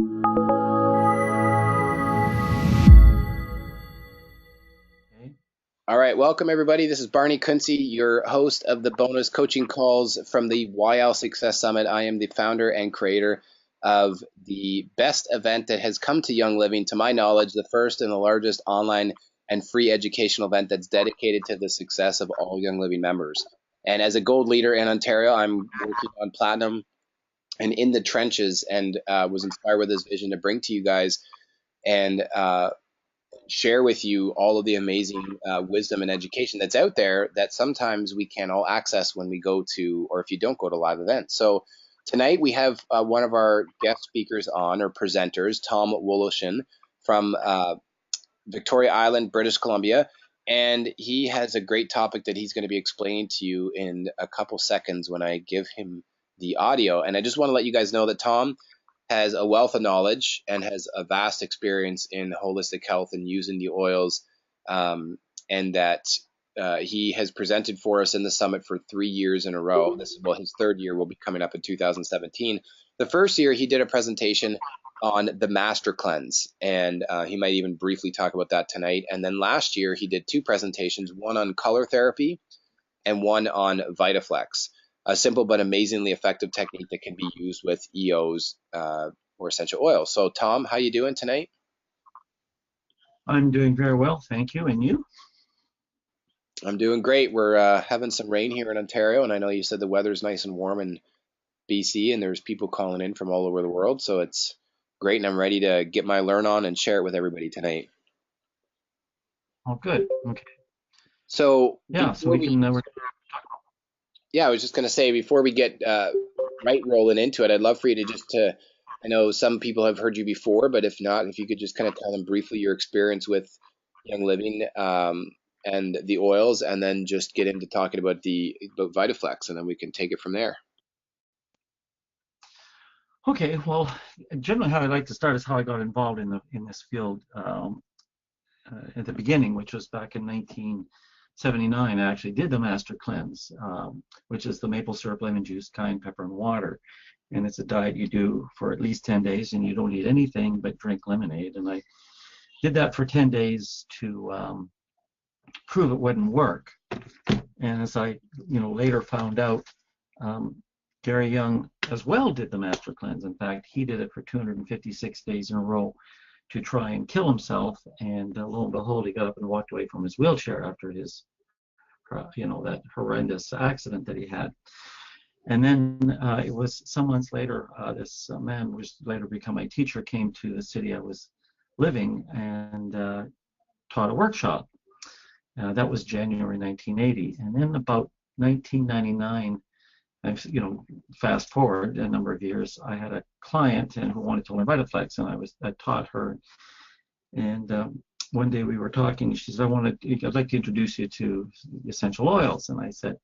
All right, welcome everybody. This is Barney Kuntze, your host of the bonus coaching calls from the YL Success Summit. I am the founder and creator of the best event that has come to Young Living, to my knowledge, the first and the largest online and free educational event that's dedicated to the success of all Young Living members. And as a gold leader in Ontario, I'm working on platinum and in the trenches, and was inspired with this vision to bring to you guys and share with you all of the amazing wisdom and education that's out there that sometimes we can't all access when we go to, or if you don't go to live events. So tonight we have one of our guest speakers on, or presenters, Tom Woloshyn from Victoria Island, British Columbia. And he has a great topic that he's going to be explaining to you in a couple seconds when I give him the audio. And I just want to let you guys know that Tom has a wealth of knowledge and has a vast experience in holistic health and using the oils, and that he has presented for us in the summit for 3 years in a row. This is, well, his third year will be coming up in 2017. The first year he did a presentation on the Master Cleanse, and he might even briefly talk about that tonight. And then last year he did 2 presentations, one on color therapy and one on Vita-Flex, a simple but amazingly effective technique that can be used with EOs or essential oils. So Tom, how you doing tonight? I'm doing very well, thank you. And you? I'm doing great. We're having some rain here in Ontario, and I know you said the weather's nice and warm in BC, and there's people calling in from all over the world, so it's great, and I'm ready to get my learn on and share it with everybody tonight. Oh, good. Okay. So yeah, so we can talk. Yeah, I was just going to say, before we get right rolling into it, I'd love for you to I know some people have heard you before, but if not, if you could just kind of tell them briefly your experience with Young Living and the oils, and then just get into talking about about Vita-Flex, and then we can take it from there. Okay, well, generally how I like to start is how I got involved in this field at the beginning, which was back in 1979. I actually did the Master Cleanse, which is the maple syrup, lemon juice, cayenne pepper, and water. And it's a diet you do for at least 10 days, and you don't eat anything but drink lemonade. And I did that for 10 days to prove it wouldn't work. And as I later found out, Gary Young as well did the Master Cleanse. In fact, he did it for 256 days in a row to try and kill himself, and lo and behold, he got up and walked away from his wheelchair after his, that horrendous accident that he had. And then it was some months later, this man who was later become my teacher came to the city I was living and taught a workshop. That was January 1980, and then about 1999. Fast forward a number of years, I had a client who wanted to learn Vita-Flex, and I taught her. And one day we were talking. She said, I'd like to introduce you to essential oils. And I said,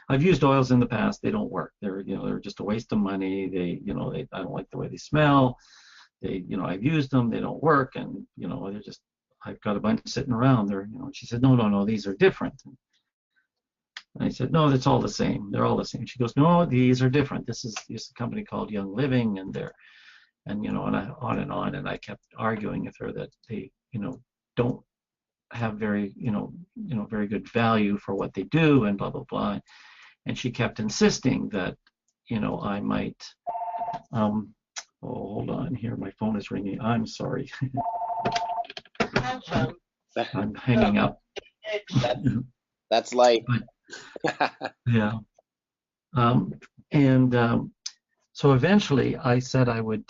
I've used oils in the past. They don't work. They're just a waste of money. I don't like the way they smell. I've used them. They don't work. And they're just, I've got a bunch sitting around there. And she said, no, these are different. And I said, no, it's all the same. They're all the same. She goes, no, these are different. This is a company called Young Living, and on and on. And I kept arguing with her that they, don't have very good value for what they do, and blah blah blah. And she kept insisting that, I might. Oh, hold on here. My phone is ringing. I'm sorry. I'm hanging up. That's light. Yeah. So eventually I said I would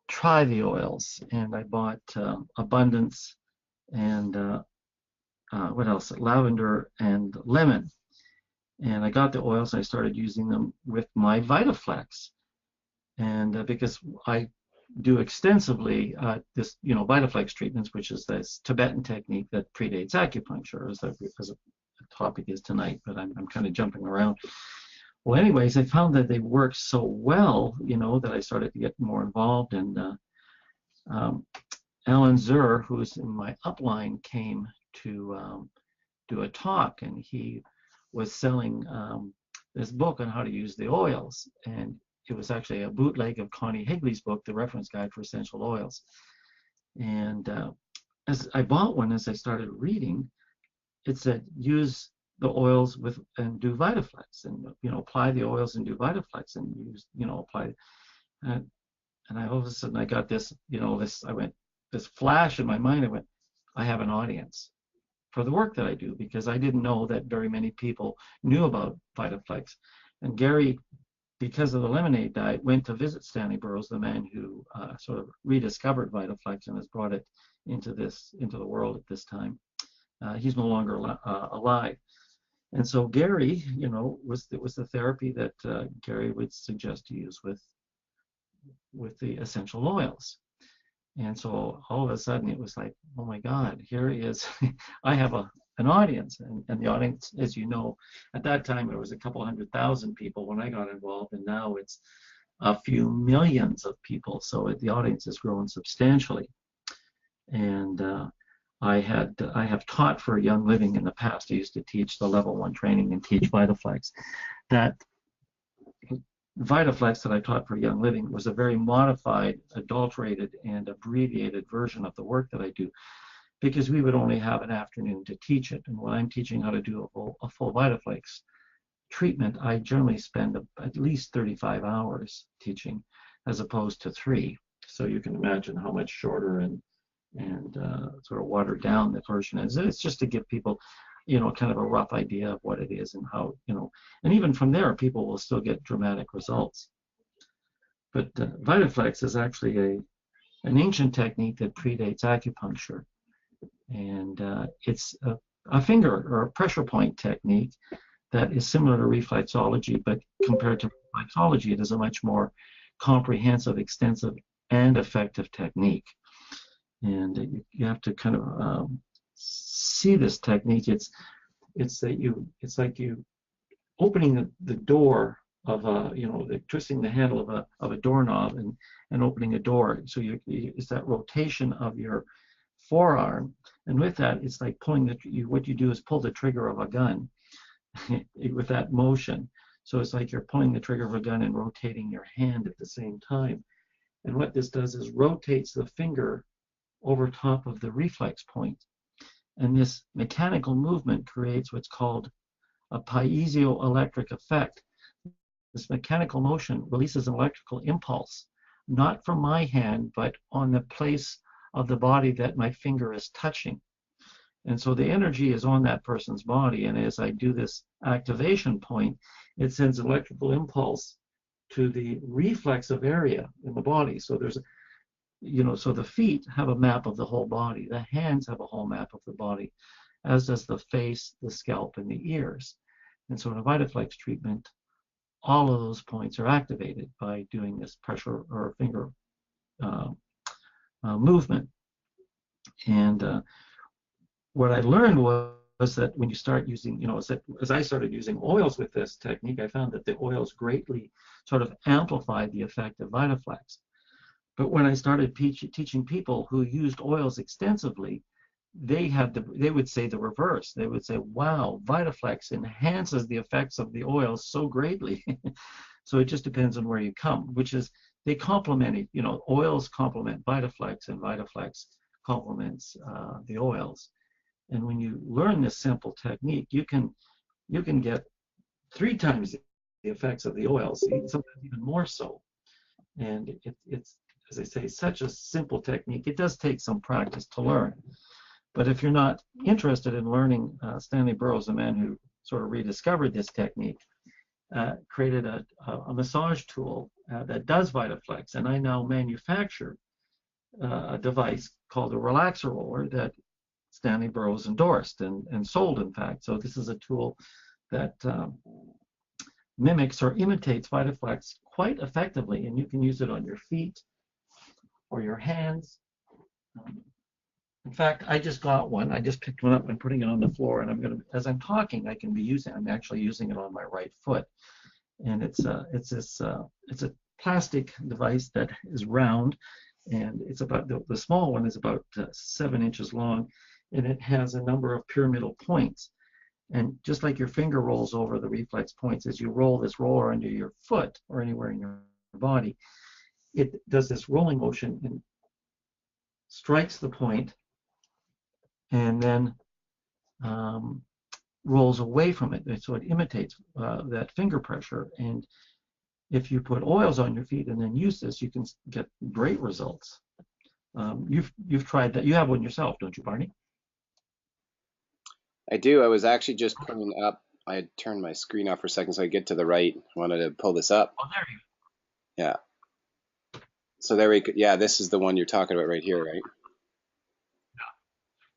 try the oils, and I bought Abundance and what else? Lavender and lemon. And I got the oils, and I started using them with my Vita-Flex. And because I do extensively this, Vita-Flex treatments, which is this Tibetan technique that predates acupuncture, as a topic is tonight, but I'm kind of jumping around. Well, anyways, I found that they worked so well, that I started to get more involved. And Alan Zur, who's in my upline, came to do a talk, and he was selling this book on how to use the oils. And it was actually a bootleg of Connie Higley's book, The Reference Guide for Essential Oils. And as I bought one, as I started reading, it said use the oils with and do Vita-Flex, and apply the oils and do Vita-Flex, and use apply. And I all of a sudden I got this this flash in my mind. I went, I have an audience for the work that I do, because I didn't know that very many people knew about Vita-Flex. And Gary, because of the lemonade diet, went to visit Stanley Burroughs, the man who sort of rediscovered Vita-Flex and has brought it into the world at this time. He's no longer alive. And so Gary, was the therapy that Gary would suggest to use with the essential oils. And so all of a sudden it was like, oh my God, here is, I have an audience. And the audience, as you know, at that time it was a couple 100,000 people when I got involved, and now it's a few millions of people. So the audience has grown substantially. And I have taught for Young Living in the past. I used to teach the level 1 training and teach Vita-Flex. That Vita-Flex that I taught for Young Living was a very modified, adulterated, and abbreviated version of the work that I do, because we would only have an afternoon to teach it. And when I'm teaching how to do a full Vita-Flex treatment, I generally spend at least 35 hours teaching, as opposed to 3. So you can imagine how much shorter and sort of watered down the version is. It's just to give people, kind of a rough idea of what it is and how, and even from there, people will still get dramatic results. But Vita-Flex is actually an ancient technique that predates acupuncture, and it's a finger or a pressure point technique that is similar to reflexology, but compared to reflexology, it is a much more comprehensive, extensive, and effective technique. And you have to kind of see this technique. It's like you opening the door of twisting the handle of a doorknob and opening a door. So it's that rotation of your forearm, and with that, it's like pulling what you do is pull the trigger of a gun with that motion. So it's like you're pulling the trigger of a gun and rotating your hand at the same time. And what this does is rotates the finger over top of the reflex point. And this mechanical movement creates what's called a piezoelectric effect. This mechanical motion releases an electrical impulse, not from my hand, but on the place of the body that my finger is touching. And so the energy is on that person's body, and as I do this activation point, it sends an electrical impulse to the reflexive area in the body. So there's so the feet have a map of the whole body. The hands have a whole map of the body, as does the face, the scalp, and the ears. And so in a Vita-Flex treatment, all of those points are activated by doing this pressure or finger movement. And what I learned was that when you start using, as I started using oils with this technique, I found that the oils greatly sort of amplified the effect of Vita-Flex. But when I started teaching people who used oils extensively, they would say the reverse. They would say, wow, Vita-Flex enhances the effects of the oils so greatly. So it just depends on where you come, which is they complement, oils complement Vita-Flex, and Vita-Flex complements the oils. And when you learn this simple technique, you can get 3 times the effects of the oils, sometimes even more so. And it's, as I say, such a simple technique. It does take some practice to learn. But if you're not interested in learning, Stanley Burroughs, the man who sort of rediscovered this technique, created a massage tool that does Vita-Flex. And I now manufacture a device called a relaxer roller that Stanley Burroughs endorsed and sold, in fact. So this is a tool that mimics or imitates Vita-Flex quite effectively, and you can use it on your feet or your hands. In fact, I just got one. I just picked one up and putting it on the floor, and as I'm talking, I'm actually using it on my right foot. And it's a plastic device that is round, and it's about the small one is about 7 inches long, and it has a number of pyramidal points. And just like your finger rolls over the reflex points, as you roll this roller under your foot or anywhere in your body, it does this rolling motion and strikes the point and then rolls away from it. And so it imitates that finger pressure. And if you put oils on your feet and then use this, you can get great results. You've tried that. You have one yourself, don't you, Barney? I do. I was actually just pulling up. I had turned my screen off for a second so I get to the right. I wanted to pull this up. Oh, there you go. Yeah. So there we go. Yeah, this is the one you're talking about right here, right?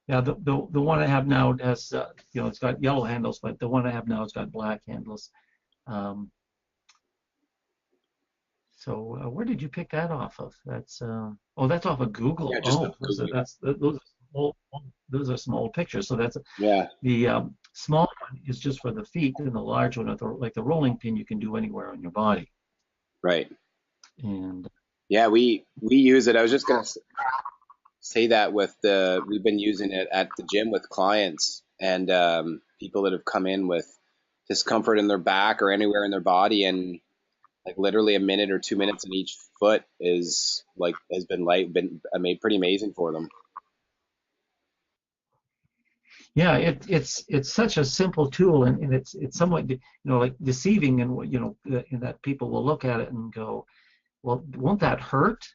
Yeah. The one I have now has it's got yellow handles, but the one I have now has got black handles. So where did you pick that off of? That's that's off of Google. Yeah, just those are small pictures. So that's the small one is just for the feet, and the large one, like the rolling pin, you can do anywhere on your body. Right. And yeah, we use it. I was just gonna say that we've been using it at the gym with clients and people that have come in with discomfort in their back or anywhere in their body, and like literally a minute or 2 minutes in each foot has been made pretty amazing for them. Yeah, it's such a simple tool, and it's somewhat like deceiving, and in that people will look at it and go, well, won't that hurt?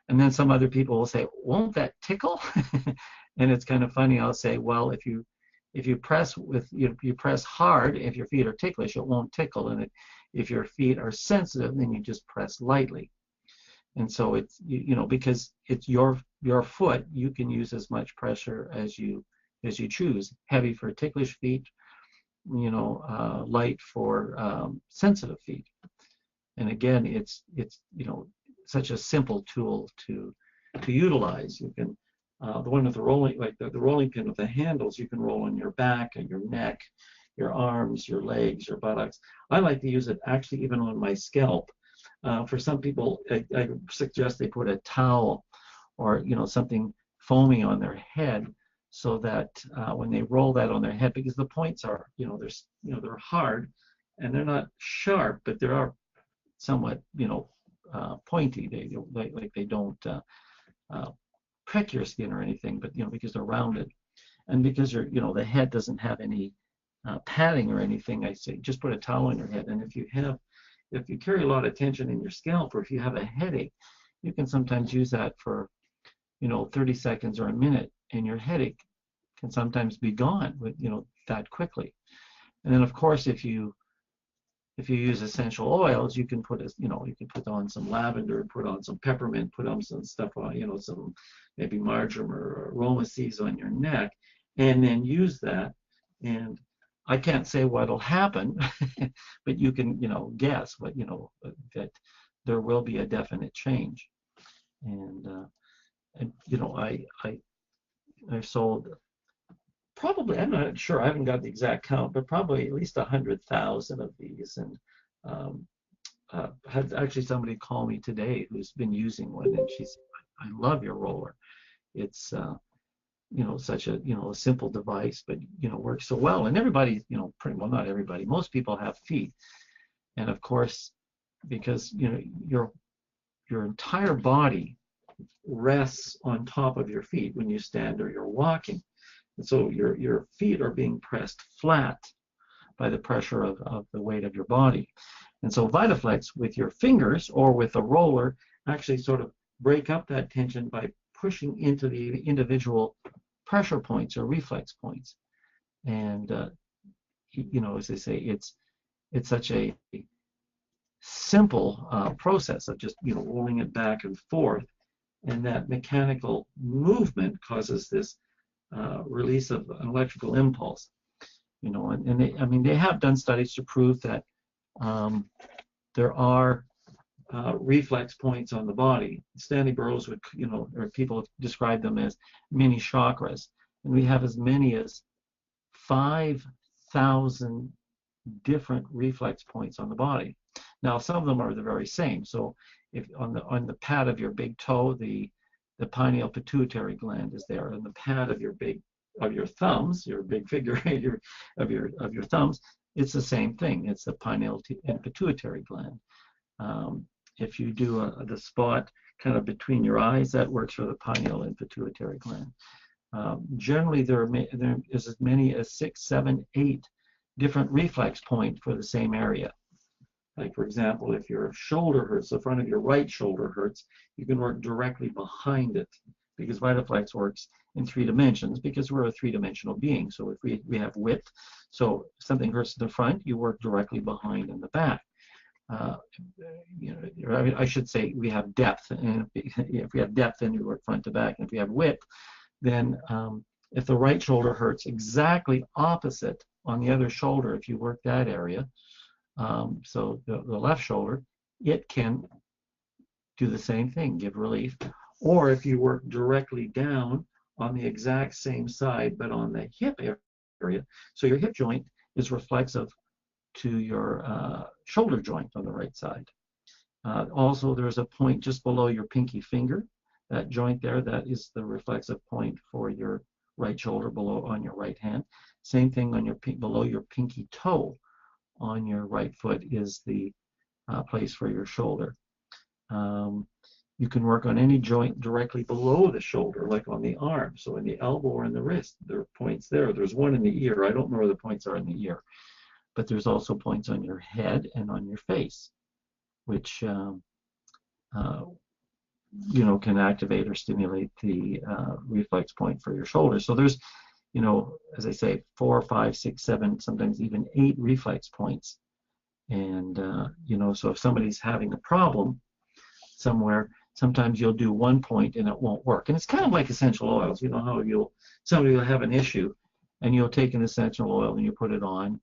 And then some other people will say, won't that tickle? And it's kind of funny. I'll say, well, if you press you press hard, if your feet are ticklish, it won't tickle, and if your feet are sensitive, then you just press lightly. And so it's because it's your foot, you can use as much pressure as you choose. Heavy for ticklish feet, light for sensitive feet. And again, it's such a simple tool to utilize. You can the one with the rolling, like the rolling pin with the handles, you can roll on your back and your neck, your arms, your legs, your buttocks. I like to use it actually even on my scalp. For some people, I suggest they put a towel or something foamy on their head, so that when they roll that on their head, because the points are they're hard and they're not sharp, but they are somewhat pointy. They don't prick your skin or anything, but because they're rounded, and because the head doesn't have any padding or anything, I say just put a towel on your head. And if you carry a lot of tension in your scalp, or if you have a headache, you can sometimes use that for 30 seconds or a minute, and your headache can sometimes be gone with that quickly. And then of course, if you use essential oils, you can put on some lavender, put on some peppermint, put on some stuff on some maybe marjoram or aroma seeds on your neck, and then use that. And I can't say what'll happen, but you can guess what that there will be a definite change. And I've sold probably, I'm not sure, I haven't got the exact count, but probably at least 100,000 of these. And had actually somebody call me today who's been using one, and she said, I love your roller. It's such a a simple device, but works so well. And everybody, pretty well, not everybody, most people have feet, and of course, because your entire body rests on top of your feet when you stand or you're walking. And so your feet are being pressed flat by the pressure of the weight of your body. And so Vita-Flex with your fingers or with a roller actually sort of break up that tension by pushing into the individual pressure points or reflex points. And as they say, it's such a simple process of just rolling it back and forth, and that mechanical movement causes this release of an electrical impulse. And they have done studies to prove that there are reflex points on the body. Stanley Burroughs would, or people have described them as mini chakras, and we have as many as 5,000 different reflex points on the body. Now, some of them are the very same. So, if on the pad of your big toe, the pineal pituitary gland is there. On the pad of your thumbs, your big figure of your thumbs, it's the same thing. It's the pineal and pituitary gland. if you do the spot kind of between your eyes, that works for the pineal and pituitary gland. Generally, there is as many as 6, 7, 8 different reflex points for the same area. Like, for example, if your shoulder hurts, the front of your right shoulder hurts, you can work directly behind it, because Vita-Flex works in 3 dimensions, because we're a 3-dimensional being. So if we have width, so if something hurts in the front, you work directly behind in the back. I should say we have depth, and if we have depth, then we work front to back. And if we have width, then if the right shoulder hurts, exactly opposite on the other shoulder, if you work that area, so the left shoulder, it can do the same thing, give relief. Or if you work directly down on the exact same side, but on the hip area, so your hip joint is reflexive to your shoulder joint on the right side. Also, there's a point just below your pinky finger, that joint there, that is the reflexive point for your right shoulder below on your right hand. Same thing on your below your pinky toe on your right foot is the place for your shoulder. You can work on any joint directly below the shoulder, like on the arm. So in the elbow or in the wrist, there are points there. There's one in the ear. I don't know where the points are in the ear, but there's also points on your head and on your face, which can activate or stimulate the reflex point for your shoulder. So there's, as I say, 4, 5, 6, 7, sometimes even 8 reflex points. And so if somebody's having a problem somewhere, sometimes you'll do one point and it won't work. And it's kind of like essential oils. You know how somebody will have an issue, and you'll take an essential oil and you put it on,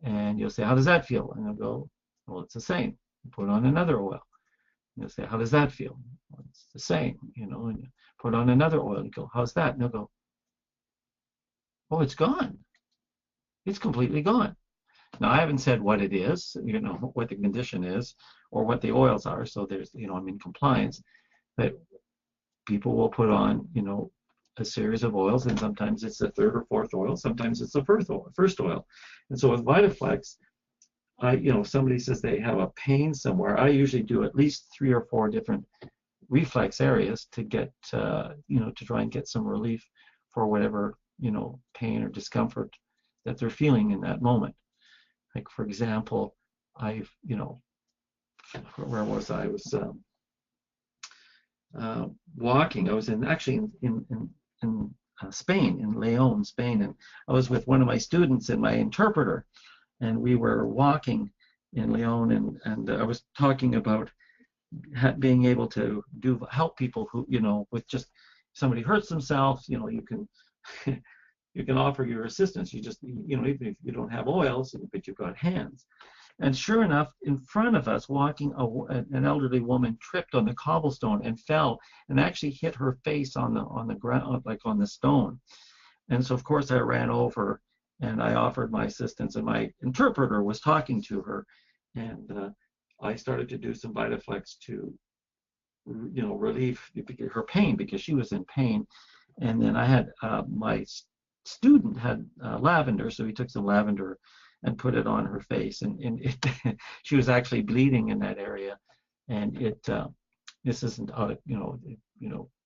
and you'll say, how does that feel? And they'll go, well, it's the same. You put on another oil. And you'll say, how does that feel? Well, it's the same, and you put on another oil and you go, how's that? And they'll go, oh, it's gone. It's completely gone. Now, I haven't said what it is, what the condition is, or what the oils are, so there's, I'm in compliance. But people will put on, a series of oils, and sometimes it's the 3rd or 4th oil, sometimes it's the first oil. And so with Vita-Flex, if somebody says they have a pain somewhere, I usually do at least 3 or 4 different reflex areas to get, to try and get some relief for whatever, pain or discomfort that they're feeling in that moment. Like, for example, where was I? I was walking. I was actually in Spain, in León, Spain, and I was with one of my students and my interpreter, and we were walking in León, and I was talking about being able to help people who, with just somebody hurts themselves, you can you can offer your assistance. You just, even if you don't have oils, but you've got hands. And sure enough, in front of us, walking, an elderly woman tripped on the cobblestone and fell, and actually hit her face on the ground, like on the stone. And so, of course, I ran over and I offered my assistance, and my interpreter was talking to her, and I started to do some Vita-Flex to, relieve her pain, because she was in pain. And then I had my student had lavender, so he took some lavender and put it on her face, and she was actually bleeding in that area, and this isn't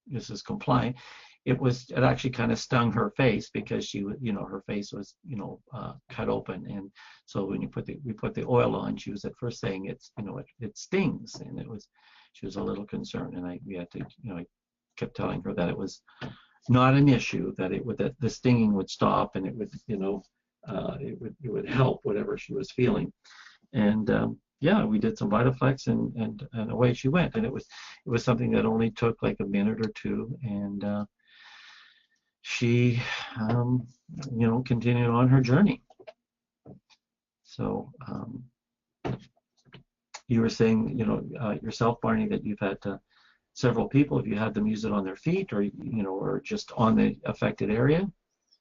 this is compliant. It actually kind of stung her face, because she her face was cut open, and so when we put the oil on, she was at first saying it stings, and she was a little concerned, and we had to I kept telling her that it was not an issue, that that the stinging would stop, and it would it would help whatever she was feeling. And yeah, we did some Vita-Flex, and away she went. And it was something that only took like a minute or 2, and she continued on her journey. So you were saying yourself, Barney, that you've had several people. Have you had them use it on their feet, or or just on the affected area?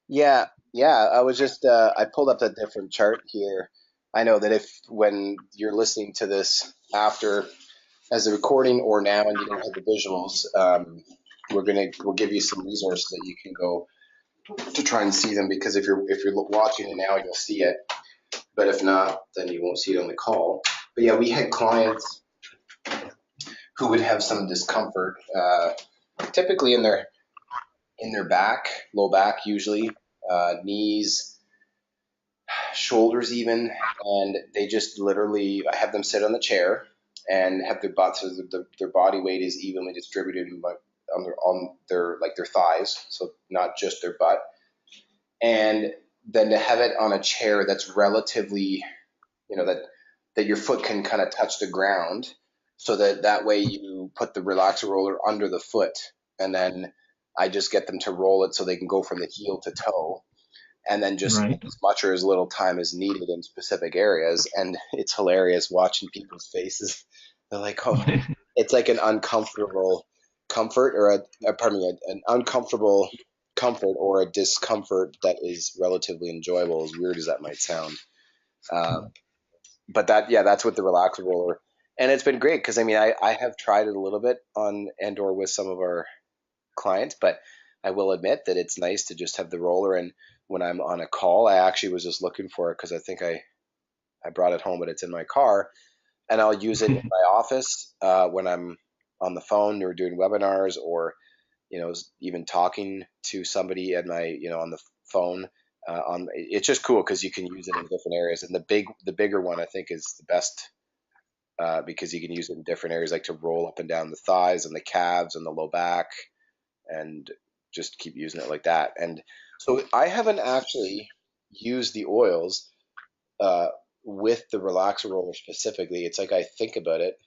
Yeah. I was just I pulled up a different chart here. I know that when you're listening to this after as a recording or now, and you don't have the visuals, we'll give you some resources that you can go to try and see them, because if you're watching it now, you'll see it, but if not, then you won't see it on the call. But yeah, we had clients who would have some discomfort, typically in their back, low back usually, knees, shoulders even, and they just literally, I have them sit on the chair and have their butt, so their body weight is evenly distributed on their thighs, so not just their butt, and then to have it on a chair that's relatively, that your foot can kind of touch the ground, so that way you put the relaxer roller under the foot, and then I just get them to roll it so they can go from the heel to toe, and then just Right. as much or as little time as needed in specific areas. And it's hilarious watching people's faces. They're like, oh, it's like an uncomfortable comfort, or pardon me, an uncomfortable comfort or a discomfort that is relatively enjoyable, as weird as that might sound. Uh, but that's what the relaxer roller, and it's been great because I mean, I have tried it a little bit on and or with some of our clients, but I will admit that it's nice to just have the roller. And when I'm on a call, I actually was just looking for it because I think I brought it home, but it's in my car, and I'll use it in my office when I'm on the phone or doing webinars, or even talking to somebody at my on the phone. It's just cool because you can use it in different areas, and the bigger one I think is the best because you can use it in different areas, like to roll up and down the thighs and the calves and the low back, and just keep using it like that. And so I haven't actually used the oils uh, with the relaxer roller specifically. It's like I think about it,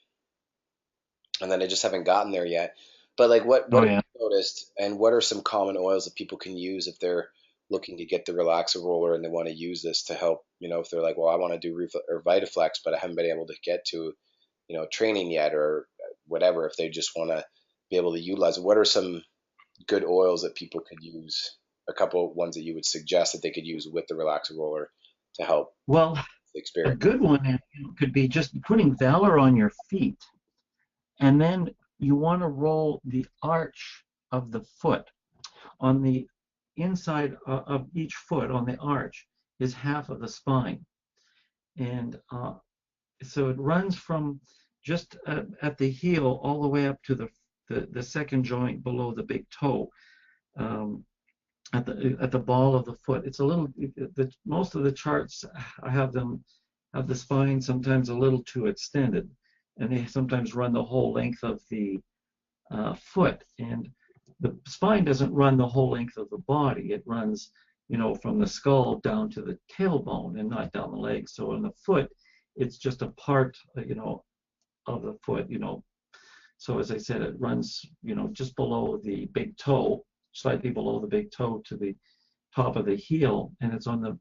and then I just haven't gotten there yet. But like, what Oh have yeah. you noticed, and what are some common oils that people can use if they're looking to get the relaxer roller and they want to use this to help? If they're like, well, I want to do or Vita-Flex, but I haven't been able to get to training yet, or whatever. If they just want to be able to utilize it, what are some good oils that people could use? A couple ones that you would suggest that they could use with the relaxer roller to help Well, the a experience. good one could be just putting Valor on your feet, and then you want to roll the arch of the foot. On the inside of each foot, on the arch, is half of the spine. And so it runs from just at the heel all the way up to the second joint below the big toe, um, at the ball of the foot. It's a little, most of the charts I have them have the spine sometimes a little too extended, and they sometimes run the whole length of the foot. And the spine doesn't run the whole length of the body. It runs, from the skull down to the tailbone and not down the leg. So in the foot, it's just a part, of the foot, So as I said, it runs, just below the big toe, slightly below the big toe to the top of the heel, and it's on the,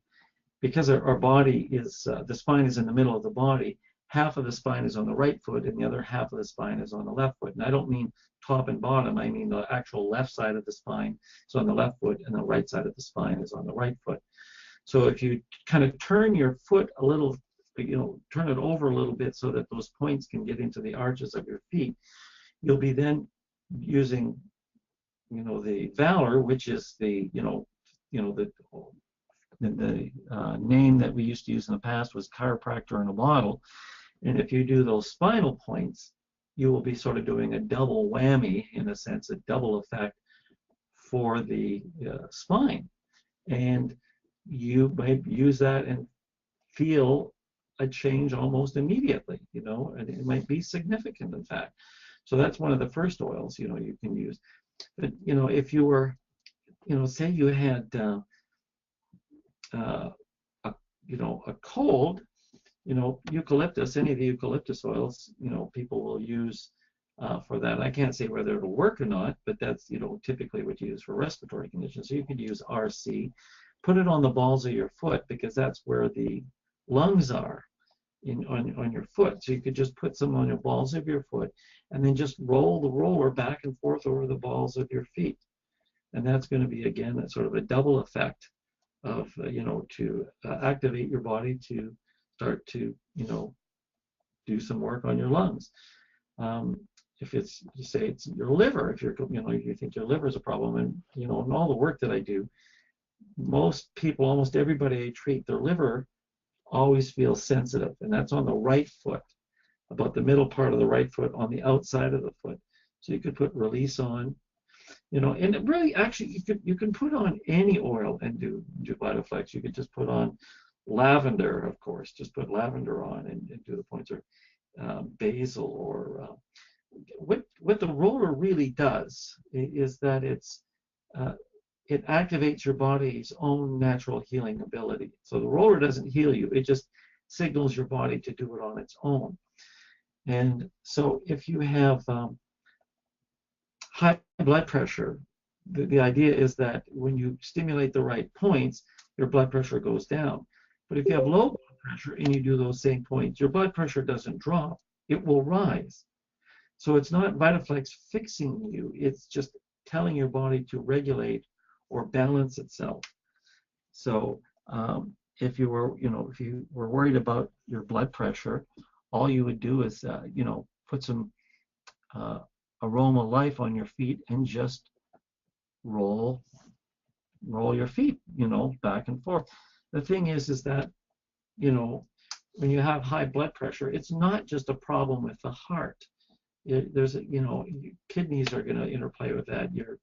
because our body is, the spine is in the middle of the body. Half of the spine is on the right foot and the other half of the spine is on the left foot. And I don't mean top and bottom, I mean the actual left side of the spine is on the left foot and the right side of the spine is on the right foot. So if you kind of turn your foot a little, turn it over a little bit so that those points can get into the arches of your feet, you'll be then using, the Valor, which is the, the name that we used to use in the past was chiropractor in a bottle. And if you do those spinal points, you will be sort of doing a double whammy, in a sense, a double effect for the spine. And you might use that and feel a change almost immediately, and it might be significant, in fact. So that's one of the first oils, you can use. But, if you were, say you had, a, a cold, eucalyptus, any of the eucalyptus oils, people will use for that. I can't say whether it'll work or not, but that's, typically what you use for respiratory conditions. So you could use RC, put it on the balls of your foot, because that's where the lungs are on your foot. So you could just put some on your balls of your foot and then just roll the roller back and forth over the balls of your feet. And that's going to be, again, a sort of a double effect of, to activate your body to start to, do some work on your lungs. If it's, you say it's your liver, if you're, you think your liver is a problem, and, in all the work that I do, most people, almost everybody I treat, their liver always feels sensitive, and that's on the right foot. about the middle part of the right foot on the outside of the foot. So you could put release on, and it really actually you can put on any oil and do Vita-Flex. You could just put on lavender, of course, just put lavender on and do the points, or basil, or what the roller really does is that it activates your body's own natural healing ability. So the roller doesn't heal you, it just signals your body to do it on its own. And so if you have high blood pressure, the idea is that when you stimulate the right points, your blood pressure goes down. But if you have low blood pressure and you do those same points, your blood pressure doesn't drop, it will rise. So it's not Vita-Flex fixing you, it's just telling your body to regulate or balance itself. So if you were worried about your blood pressure, all you would do is put some Aroma Life on your feet and just roll your feet, back and forth. The thing is that when you have high blood pressure, it's not just a problem with the heart. There's kidneys are going to interplay with that. Your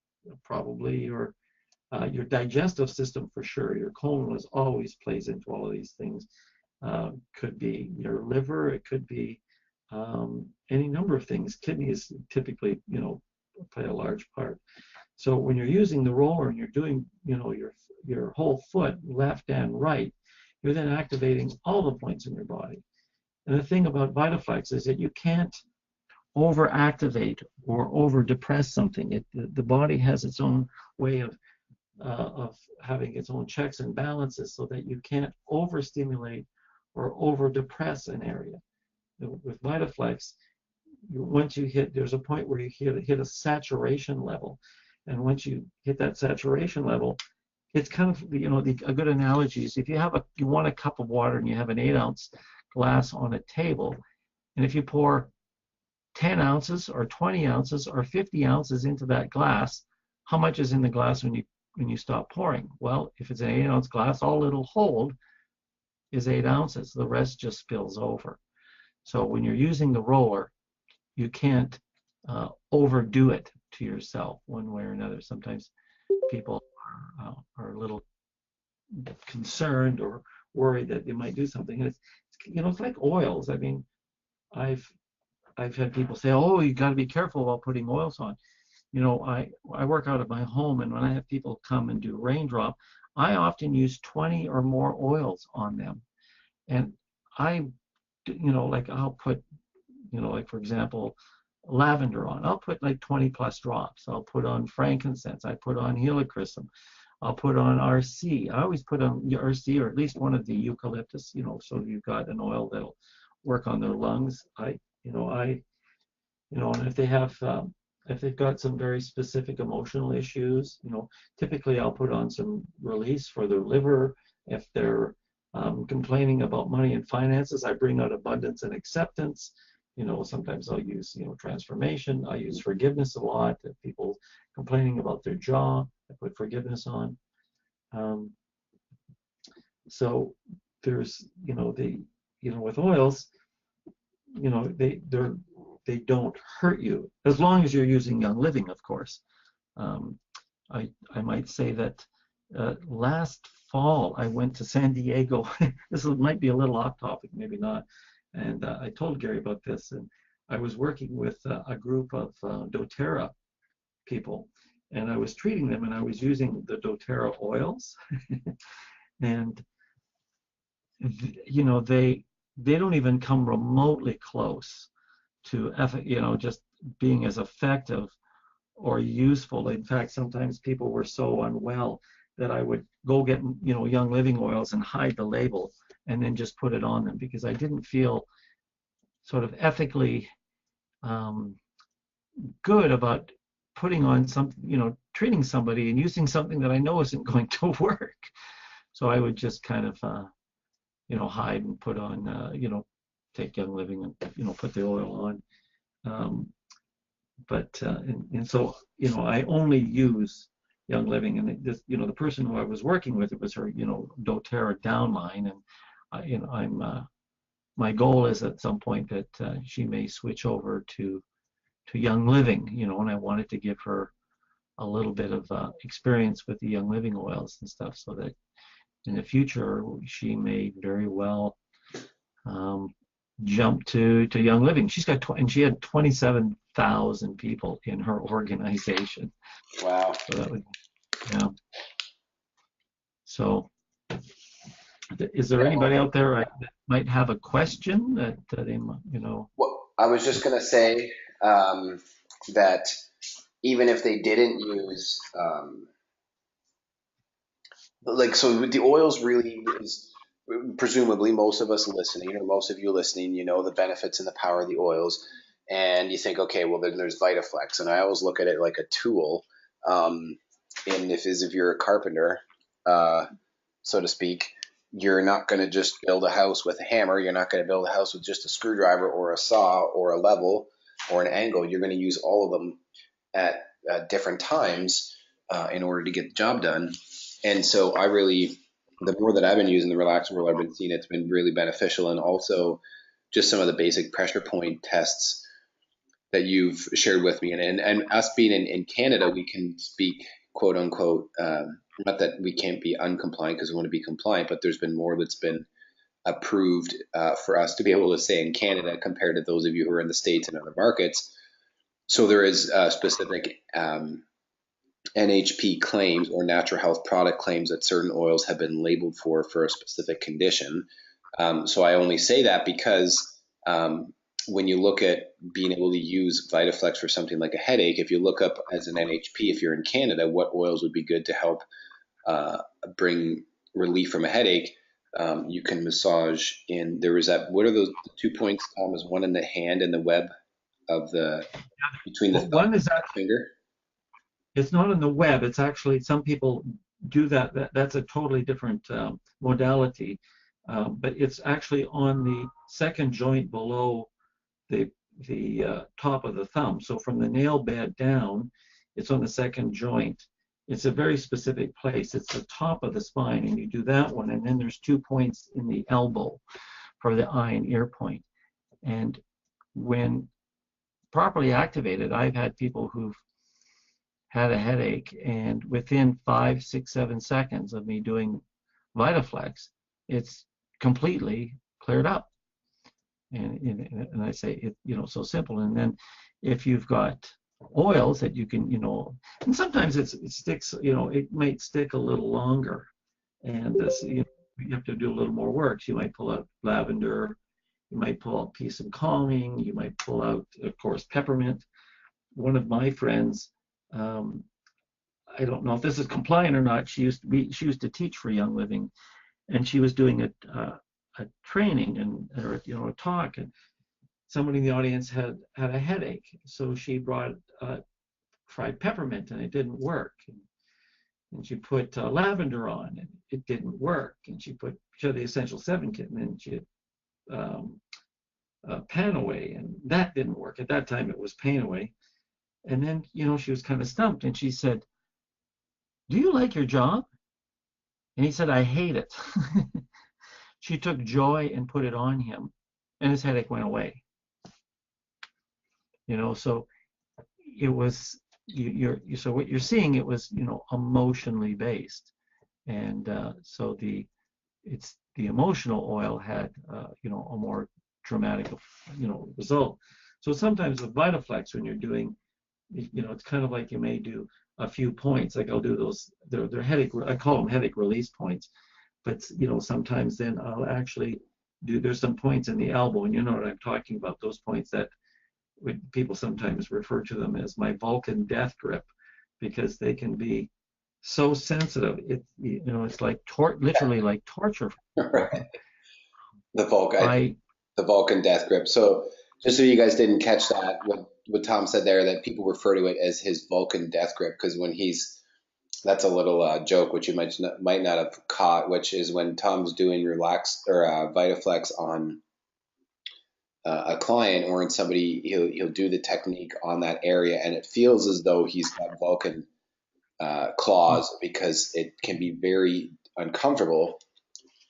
digestive system for sure. Your colon always plays into all of these things. Could be your liver. It could be any number of things. Kidneys typically, play a large part. So when you're using the roller and you're doing, your whole foot, left and right, you're then activating all the points in your body. And the thing about Vita-Flex is that you can't over-activate or over-depress something. The body has its own way of having its own checks and balances, so that you can't overstimulate or over-depress an area. With Vita-Flex, once you hit, there's a point where you hit a saturation level, and once you hit that saturation level, it's kind of, a good analogy is if you want a cup of water and you have an 8-ounce glass on a table, and if you pour 10 ounces or 20 ounces or 50 ounces into that glass, how much is in the glass when you stop pouring? Well, if it's an 8-ounce glass, all it'll hold is 8 ounces. The rest just spills over. So when you're using the roller, you can't overdo it to yourself one way or another. Sometimes people are a little concerned or worried that they might do something. And it's like oils. I mean, I've had people say, "Oh, you got to be careful about putting oils on." I work out of my home, and when I have people come and do raindrop, I often use 20 or more oils on them. And I'll put, like for example, lavender on. I'll put like 20 plus drops. I'll put on frankincense. I put on helichrysum. I'll put on RC. I always put on RC, or at least one of the eucalyptus, so you've got an oil that'll work on their lungs. And if they've got some very specific emotional issues, typically I'll put on some release for their liver. If they're complaining about money and finances, I bring out abundance and acceptance. Sometimes I'll use, transformation. I use forgiveness a lot. If people complaining about their jaw, I put forgiveness on. So there's, with oils, they don't hurt you, as long as you're using Young Living, of course. I might say that last fall I went to San Diego. This might be a little off topic, maybe not. And I told Gary about this, and I was working with a group of doTERRA people, and I was treating them, and I was using the doTERRA oils. And they don't even come remotely close to just being as effective or useful. In fact, sometimes people were so unwell that I would go get Young Living oils and hide the label and then just put it on them, because I didn't feel sort of ethically good about putting on treating somebody and using something that I know isn't going to work. So I would just kind of hide and put on take Young Living and put the oil on. And so I only use Young Living, and the person who I was working with, it was her doTERRA downline, and I'm my goal is at some point that she may switch over to Young Living, and I wanted to give her a little bit of experience with the Young Living oils and stuff, so that in the future she may very well jump to Young Living. She's got and she had 27,000 people in her organization. Wow. So that would, yeah. So, is there anybody out there that might have a question that they might, Well, I was just gonna say that even if they didn't use so the oils really is presumably most of us listening or most of you listening, the benefits and the power of the oils, and you think, okay, well then there's Vita-Flex, and I always look at it like a tool. And if you're a carpenter, so to speak, you're not going to just build a house with a hammer. You're not going to build a house with just a screwdriver or a saw or a level or an angle. You're going to use all of them at different times in order to get the job done. And so the more that I've been using the Relax Roll, I've been seeing it's been really beneficial. And also just some of the basic pressure point tests that you've shared with me. And us being in Canada, we can speak, quote unquote, not that we can't be uncompliant because we want to be compliant, but there's been more that's been approved for us to be able to say in Canada compared to those of you who are in the States and other markets. So there is specific NHP claims or natural health product claims that certain oils have been labeled for a specific condition. So I only say that because when you look at being able to use Vita-Flex for something like a headache, if you look up as an NHP, if you're in Canada, what oils would be good to help bring relief from a headache, you can massage in. There was what are those 2 points, Tom? Is one in the hand and the web of between the thumb and the finger? It's not on the web. It's actually, some people do that. That's a totally different modality, but it's actually on the second joint below the top of the thumb. So from the nail bed down, it's on the second joint. It's a very specific place. It's the top of the spine, and you do that one, and then there's 2 points in the elbow for the eye and ear point. And when properly activated, I've had people who've had a headache, and within 5, 6, 7 seconds of me doing Vita-Flex, it's completely cleared up. And I say it, so simple. And then if you've got oils that you can, and sometimes it sticks, it might stick a little longer, and this, you have to do a little more work. So you might pull out lavender, you might pull out peace and calming, you might pull out, of course, peppermint. One of my friends, I don't know if this is compliant or not. She used to teach for Young Living, and she was doing a training or a talk, and somebody in the audience had a headache, so she tried peppermint, and it didn't work. And she put lavender on, and it didn't work. And she had the Essential 7 kit, and then she had Pan Away, and that didn't work. At that time, it was Pain Away. And then, she was kind of stumped, and she said, "Do you like your job?" And he said, "I hate it." She took joy and put it on him, and his headache went away. So it was, so what you're seeing, it was, emotionally based. And so the emotional oil had, a more dramatic, result. So sometimes with Vita-Flex, when you're doing, it's kind of like you may do a few points, like I'll do those, they're headache, I call them headache release points. But, sometimes then I'll actually there's some points in the elbow, and you know what I'm talking about, those points that people sometimes refer to them as my Vulcan death grip, because they can be so sensitive. It's like literally like torture. Right. The Vulcan death grip. So just so you guys didn't catch that, what Tom said there, that people refer to it as his Vulcan death grip, because that's a little joke which you might not have caught, which is when Tom's doing Relax or Vita-Flex on a client or in somebody, he'll do the technique on that area, and it feels as though he's got Vulcan claws, because it can be very uncomfortable.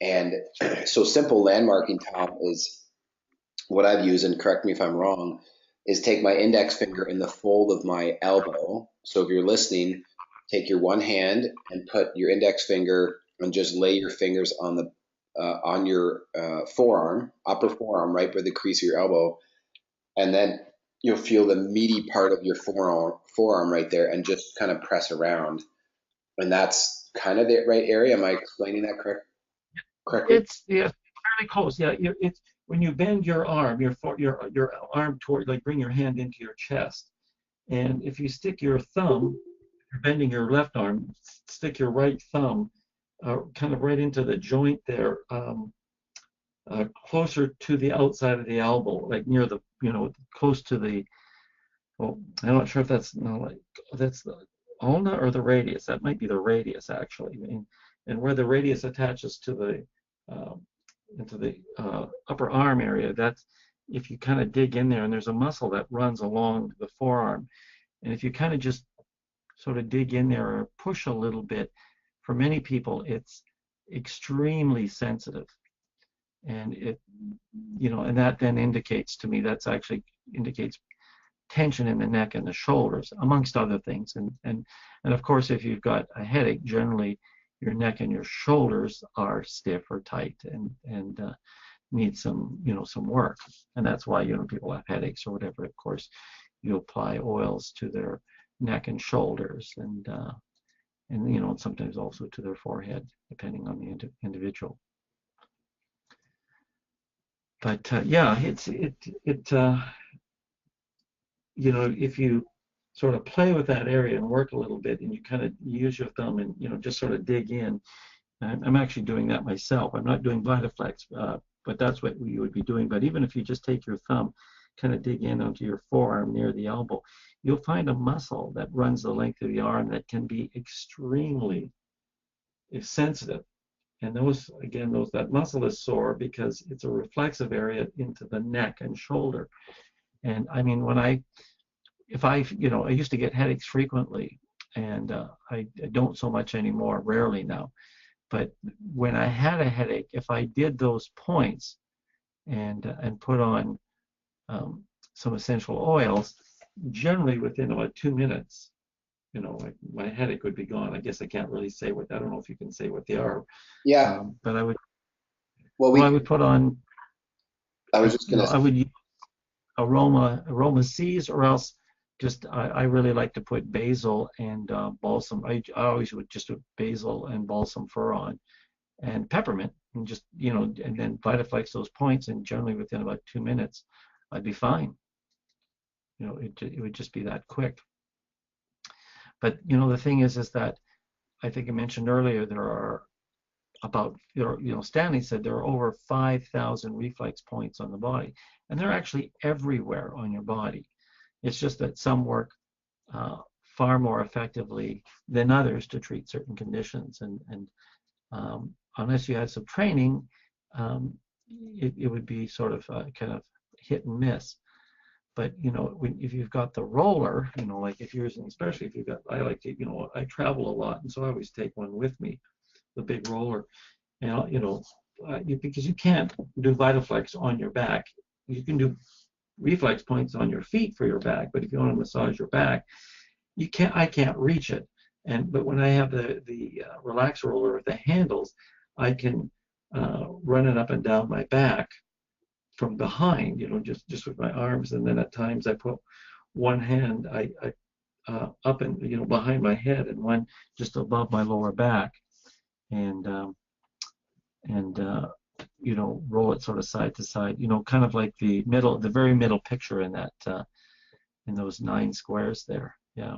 And so simple landmarking, Tom, is what I've used, and correct me if I'm wrong, is take my index finger in the fold of my elbow. So if you're listening, take your one hand and put your index finger and just lay your fingers on your forearm, upper forearm, right by the crease of your elbow, and then you'll feel the meaty part of your forearm right there, and just kind of press around, and that's kind of the right area. Am I explaining that correctly? It's yeah, fairly close. Yeah, it's when you bend your arm, your arm toward, like bring your hand into your chest, and if you stick your thumb, you're bending your left arm, stick your right thumb kind of right into the joint there, closer to the outside of the elbow, like near the, close to the. Well, I'm not sure if that's no, like that's the ulna or the radius. That might be the radius actually, and where the radius attaches to the into the upper arm area. That's if you kind of dig in there, and there's a muscle that runs along the forearm, and if you kind of just sort of dig in there or push a little bit, for many people it's extremely sensitive, and and that then indicates to me, that's actually indicates tension in the neck and the shoulders, amongst other things. And of course, if you've got a headache, generally your neck and your shoulders are stiff or tight, and need some work. And that's why people have headaches or whatever. Of course, you apply oils to their neck and shoulders, and sometimes also to their forehead, depending on the individual. But yeah, if you sort of play with that area and work a little bit, and you kind of use your thumb and just sort of dig in. I'm actually doing that myself. I'm not doing Vita-Flex, but that's what you would be doing. But even if you just take your thumb, kind of dig in onto your forearm near the elbow, you'll find a muscle that runs the length of the arm that can be extremely sensitive. And that muscle is sore because it's a reflexive area into the neck and shoulder. And I mean, I used to get headaches frequently, and I don't so much anymore, rarely now. But when I had a headache, if I did those points and put on some essential oils, generally within about 2 minutes, my headache would be gone. I guess I can't really say I don't know if you can say what they are. Yeah. But I would. Well, I would put on. I was just gonna. I would use aroma C's, or else just I really like to put basil and balsam. I always would just put basil and balsam fir on, and peppermint, and just and then Vita-Flex those points, and generally within about 2 minutes, I'd be fine. It would just be that quick. But the thing is that I think I mentioned earlier, there are about, Stanley said there are over 5,000 reflex points on the body, and they're actually everywhere on your body. It's just that some work far more effectively than others to treat certain conditions, and unless you had some training, it would be sort of kind of hit and miss. But if you've got the roller, like if you're, especially if you've got, I like to, I travel a lot, and so I always take one with me, the big roller, and because you can't do Vita-Flex on your back. You can do reflex points on your feet for your back, but if you want to massage your back, I can't reach it. But when I have the relax roller with the handles, I can run it up and down my back from behind, just with my arms, and then at times I put one hand up and behind my head, and one just above my lower back, and roll it sort of side to side, kind of like the very middle picture in that in those 9 squares there. Yeah.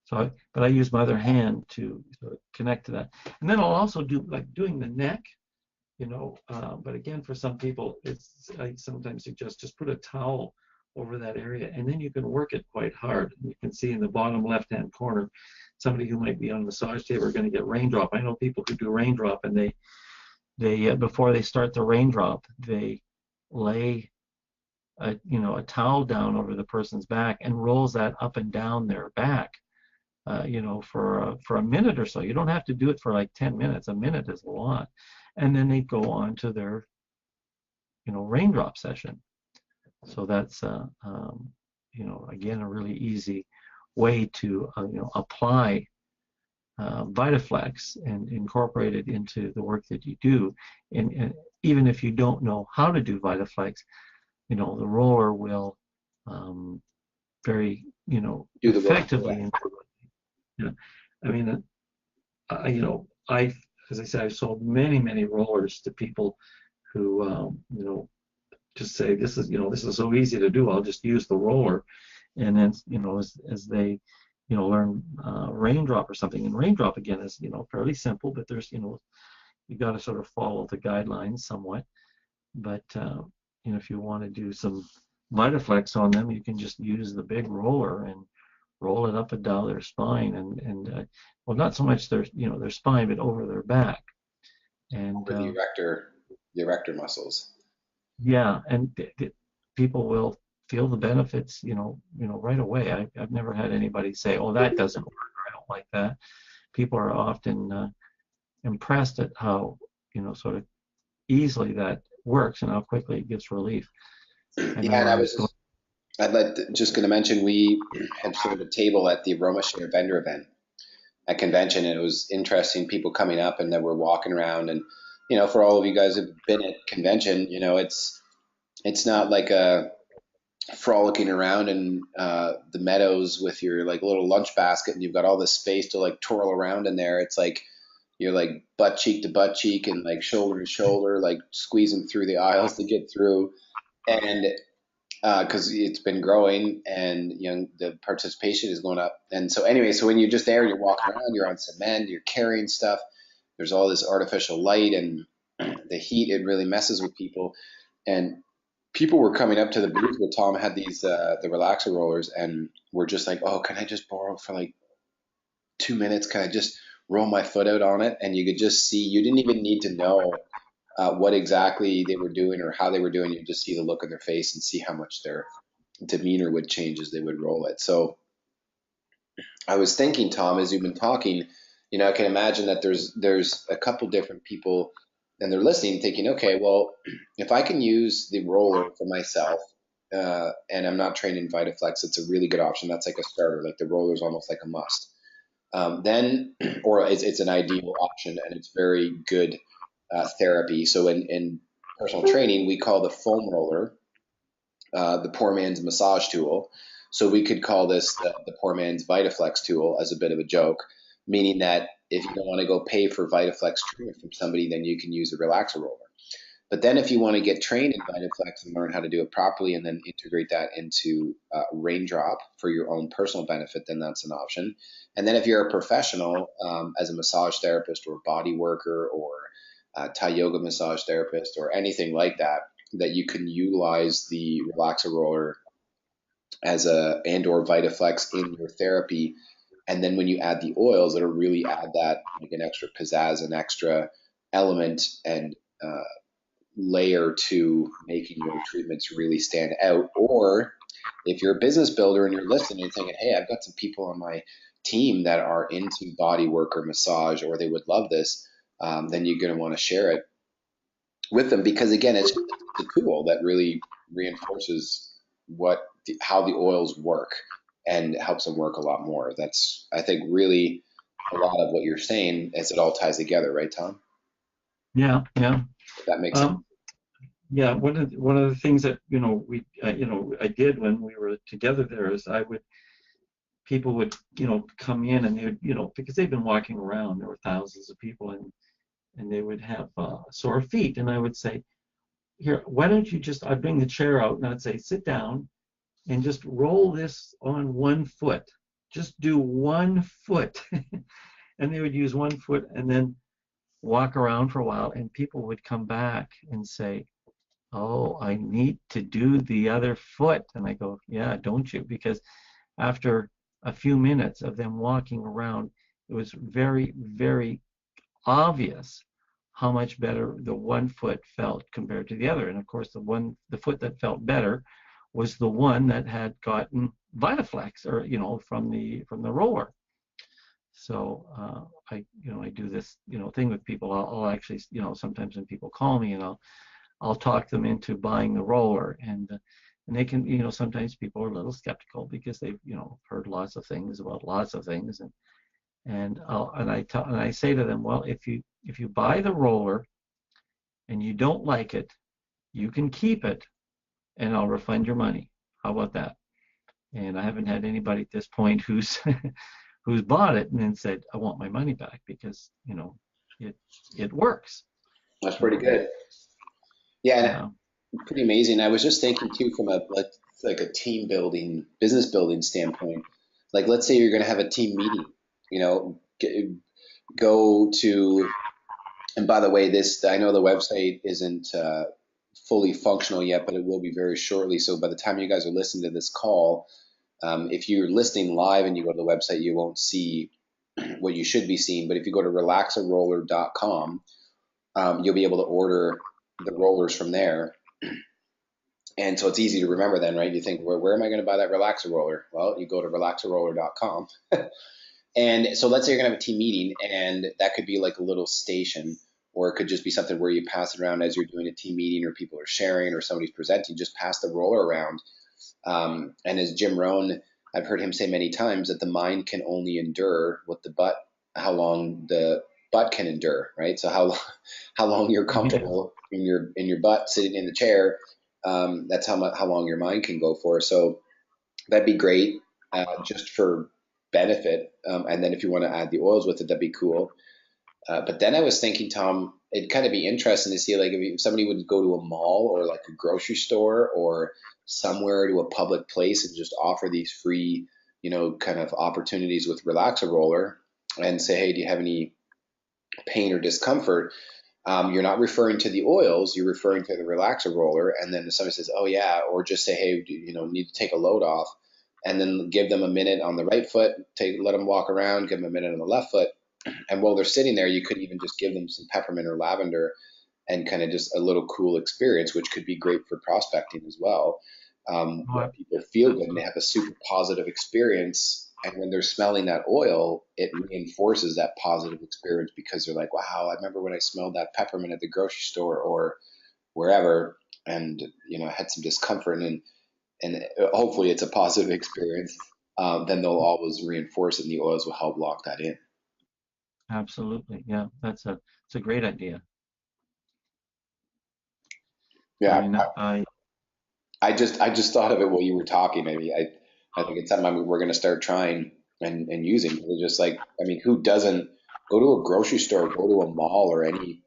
So, but I use my other hand to sort of connect to that, and then I'll also do like doing the neck. But again, for some people, I sometimes suggest just put a towel over that area, and then you can work it quite hard. You can see in the bottom left-hand corner, somebody who might be on a massage table are going to get raindrop. I know people who do raindrop, and they before they start the raindrop, they lay a towel down over the person's back and rolls that up and down their back, for a minute or so. You don't have to do it for like 10 minutes. A minute is a lot. And then they go on to their raindrop session. So that's again, a really easy way to apply Vita-Flex and incorporate it into the work that you do. And even if you don't know how to do Vita-Flex, the roller will very, Do the work. effectively. Yeah. I mean, I, as I said, I've sold many, many rollers to people who, just say, this is so easy to do. I'll just use the roller. And then, as they, learn raindrop or something. And raindrop, again, is, fairly simple, but there's, you got to sort of follow the guidelines somewhat. But, if you want to do some Vita-Flex on them, you can just use the big roller and roll it up and down their spine, and well, not so much their spine, but over their back. And For the erector muscles. yeah, and people will feel the benefits, right away. I've never had anybody say, "Oh, that doesn't work," or "I don't like that." People are often impressed at how, sort of easily that works and how quickly it gives relief. I Yeah, and remember I was going. just going to mention we had sort of a table at the Woloshyn vendor event at convention, and it was interesting. People coming up and then we're walking around, and for all of you guys who've been at convention, it's not like a frolicking around in the meadows with your like little lunch basket, and you've got all this space to like twirl around in there. It's like you're like butt cheek to butt cheek and like shoulder to shoulder, like squeezing through the aisles to get through. And because it's been growing and the participation is going up. And so anyway, so when you're just there, you're walking around, you're on cement, you're carrying stuff. There's all this artificial light and the heat. It really messes with people. And people were coming up to the booth where Tom had these the relaxer rollers, and we're just like, oh, can I just borrow for like 2 minutes? Can I just roll my foot out on it? And you could just see. You didn't even need to know what exactly they were doing or how they were doing. You just see the look on their face and see how much their demeanor would change as they would roll it. So I was thinking, Tom, as you've been talking, I can imagine that there's a couple different people and they're listening, thinking, okay, well, if I can use the roller for myself, and I'm not trained in Vita-Flex, it's a really good option. That's like a starter. Like the roller is almost like a must. Then, or it's an ideal option, and it's very good therapy. So in personal training, we call the foam roller the poor man's massage tool. So we could call this the poor man's Vita-Flex tool as a bit of a joke, meaning that if you don't want to go pay for Vita-Flex treatment from somebody, then you can use a relaxer roller. But then if you want to get trained in Vita-Flex and learn how to do it properly and then integrate that into Raindrop for your own personal benefit, then that's an option. And then if you're a professional as a massage therapist or body worker or Thai yoga massage therapist or anything like that, that you can utilize the relaxer roller as a and/or Vita-Flex in your therapy. And then when you add the oils, it'll really add that like an extra pizzazz, an extra element and layer to making your treatments really stand out. Or if you're a business builder and you're listening and thinking, hey, I've got some people on my team that are into body work or massage, or they would love this, then you're going to want to share it with them, because again, it's a tool that really reinforces how the oils work and helps them work a lot more. That's, I think, really a lot of what you're saying as it all ties together, right, Tom? Yeah, yeah. If that makes sense. Yeah, one of the things that we I did when we were together there is people would come in and they would because they've been walking around, there were thousands of people, and they would have sore feet, and I would say, here, why don't you just, I'd bring the chair out and I'd say, sit down and just roll this on one foot, just do one foot. And they would use one foot and then walk around for a while, and people would come back and say, oh, I need to do the other foot. And I go, yeah, don't you? Because after a few minutes of them walking around, it was very, very obvious how much better the one foot felt compared to the other. And of course, the foot that felt better was the one that had gotten Vita-Flex, or from the roller. So I do this thing with people. I'll actually sometimes when people call me, and I'll talk them into buying the roller, and And they can, you know, sometimes people are a little skeptical because they've, you know, heard lots of things about lots of things, and I say to them, well, if you buy the roller and you don't like it, you can keep it, and I'll refund your money. How about that? And I haven't had anybody at this point who's who's bought it and then said, I want my money back, because, you know, it it works. That's pretty So good. Yeah, yeah. and pretty amazing. I was just thinking too from a like a team building, business building standpoint. Like, let's say you're going to have a team meeting. You know, go to. And by the way, this I know the website isn't fully functional yet, but it will be very shortly. So by the time you guys are listening to this call, if you're listening live and you go to the website, you won't see what you should be seeing. But if you go to relaxaroller.com, you'll be able to order the rollers from there. And so it's easy to remember then, right? You think, where am I going to buy that relaxer roller? Well, you go to relaxaroller.com. And so let's say you're going to have a team meeting, and that could be like a little station, or it could just be something where you pass it around as you're doing a team meeting, or people are sharing, or somebody's presenting. Just pass the roller around. And as Jim Rohn, I've heard him say many times that the mind can only endure what the butt, how long the butt can endure, right? So how long you're Yeah, comfortable in your butt sitting in the chair, that's how long your mind can go for. So that'd be great, just for benefit. And then if you want to add the oils with it, that'd be cool. But then I was thinking, Tom, it'd kind of be interesting to see, like, if somebody would go to a mall or like a grocery store or somewhere to a public place and just offer these free, you know, kind of opportunities with Relaxa Roller and say, hey, do you have any pain or discomfort? You're not referring to the oils, you're referring to the relaxer roller. And then if somebody says, oh yeah, or just say, hey, you know, need to take a load off, and then give them a minute on the right foot, let them walk around, give them a minute on the left foot. And while they're sitting there, you could even just give them some peppermint or lavender and kind of just a little cool experience, which could be great for prospecting as well. oh, Where people feel good and they absolutely. have a super positive experience. And when they're smelling that oil, it reinforces that positive experience because they're like, wow, I remember when I smelled that peppermint at the grocery store or wherever, and, you know, I had some discomfort, and hopefully it's a positive experience. Then they'll always reinforce it and the oils will help lock that in. Absolutely. Yeah, it's a great idea. I Yeah. mean, I I just thought of it while you were talking. Maybe I think it's something we're going to start trying and using. We're just like, I mean, who doesn't go to a grocery store, go to a mall or any,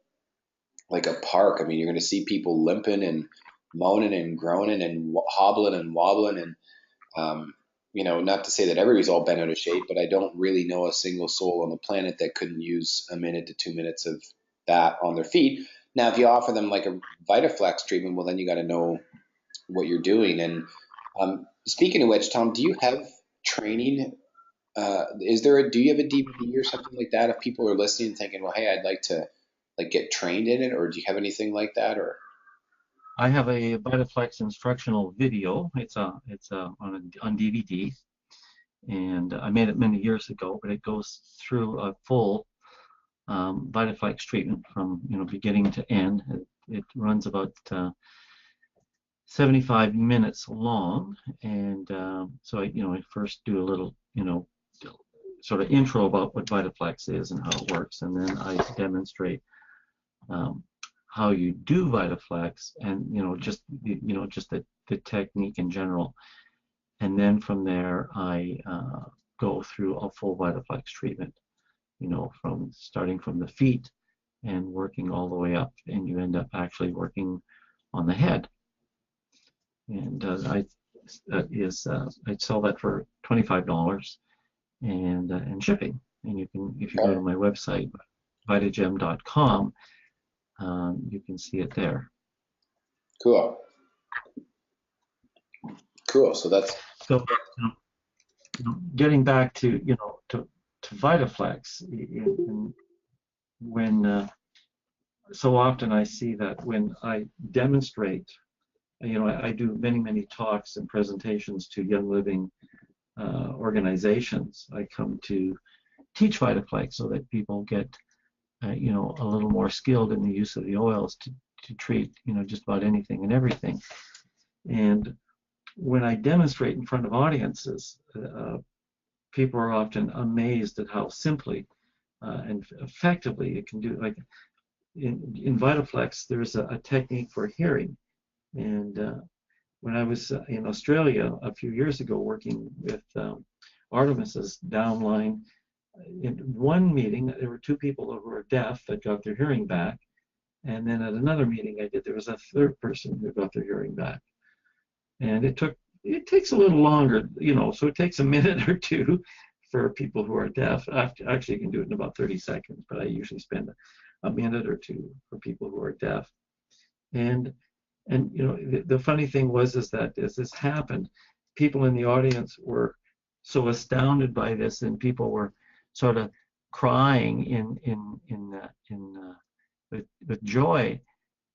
like, a park? I mean, you're going to see people limping and moaning and groaning and hobbling and wobbling. And, um, you know, not to say that everybody's all bent out of shape, but I don't really know a single soul on the planet that couldn't use a minute to 2 minutes of that on their feet. Now, if you offer them like a Vita-Flex treatment, well, then you got to know what you're doing. And speaking of which, Tom, do you have training? Do you have a DVD or something like that? If people are listening and thinking, well, hey, I'd like to like get trained in it, or do you have anything like that? Or I have a Vita-Flex instructional video. On DVD, and I made it many years ago, but it goes through a full Vita-Flex treatment from, you know, beginning to end. It runs about 75 minutes long, and so I first do a little, you know, sort of intro about what Vita-Flex is and how it works, and then I demonstrate um, how you do Vita-Flex, and, just the technique in general. And then from there, I go through a full Vita-Flex treatment, you know, from starting from the feet and working all the way up, and you end up actually working on the head. And I sell that for $25 and shipping. And you can, if you go okay, to my website, vitagem.com, you can see it there. cool, cool. So that's So, getting back to, to Vitaflex, when so often I see that when I demonstrate, I do many talks and presentations to Young Living organizations. I come to teach Vitaflex so that people get, a little more skilled in the use of the oils to treat, just about anything and everything. And when I demonstrate in front of audiences, people are often amazed at how simply and effectively it can do. Like in Vita-Flex, there's a technique for hearing. And when I was in Australia a few years ago working with Artemis's downline, in one meeting, there were two people who were deaf that got their hearing back. And then at another meeting I did, there was a third person who got their hearing back. And it takes a little longer, so it takes a minute or two for people who are deaf. Actually, you can do it in about 30 seconds, but I usually spend a minute or two for people who are deaf. And the funny thing was that as this happened, people in the audience were so astounded by this, and people were sort of crying with joy.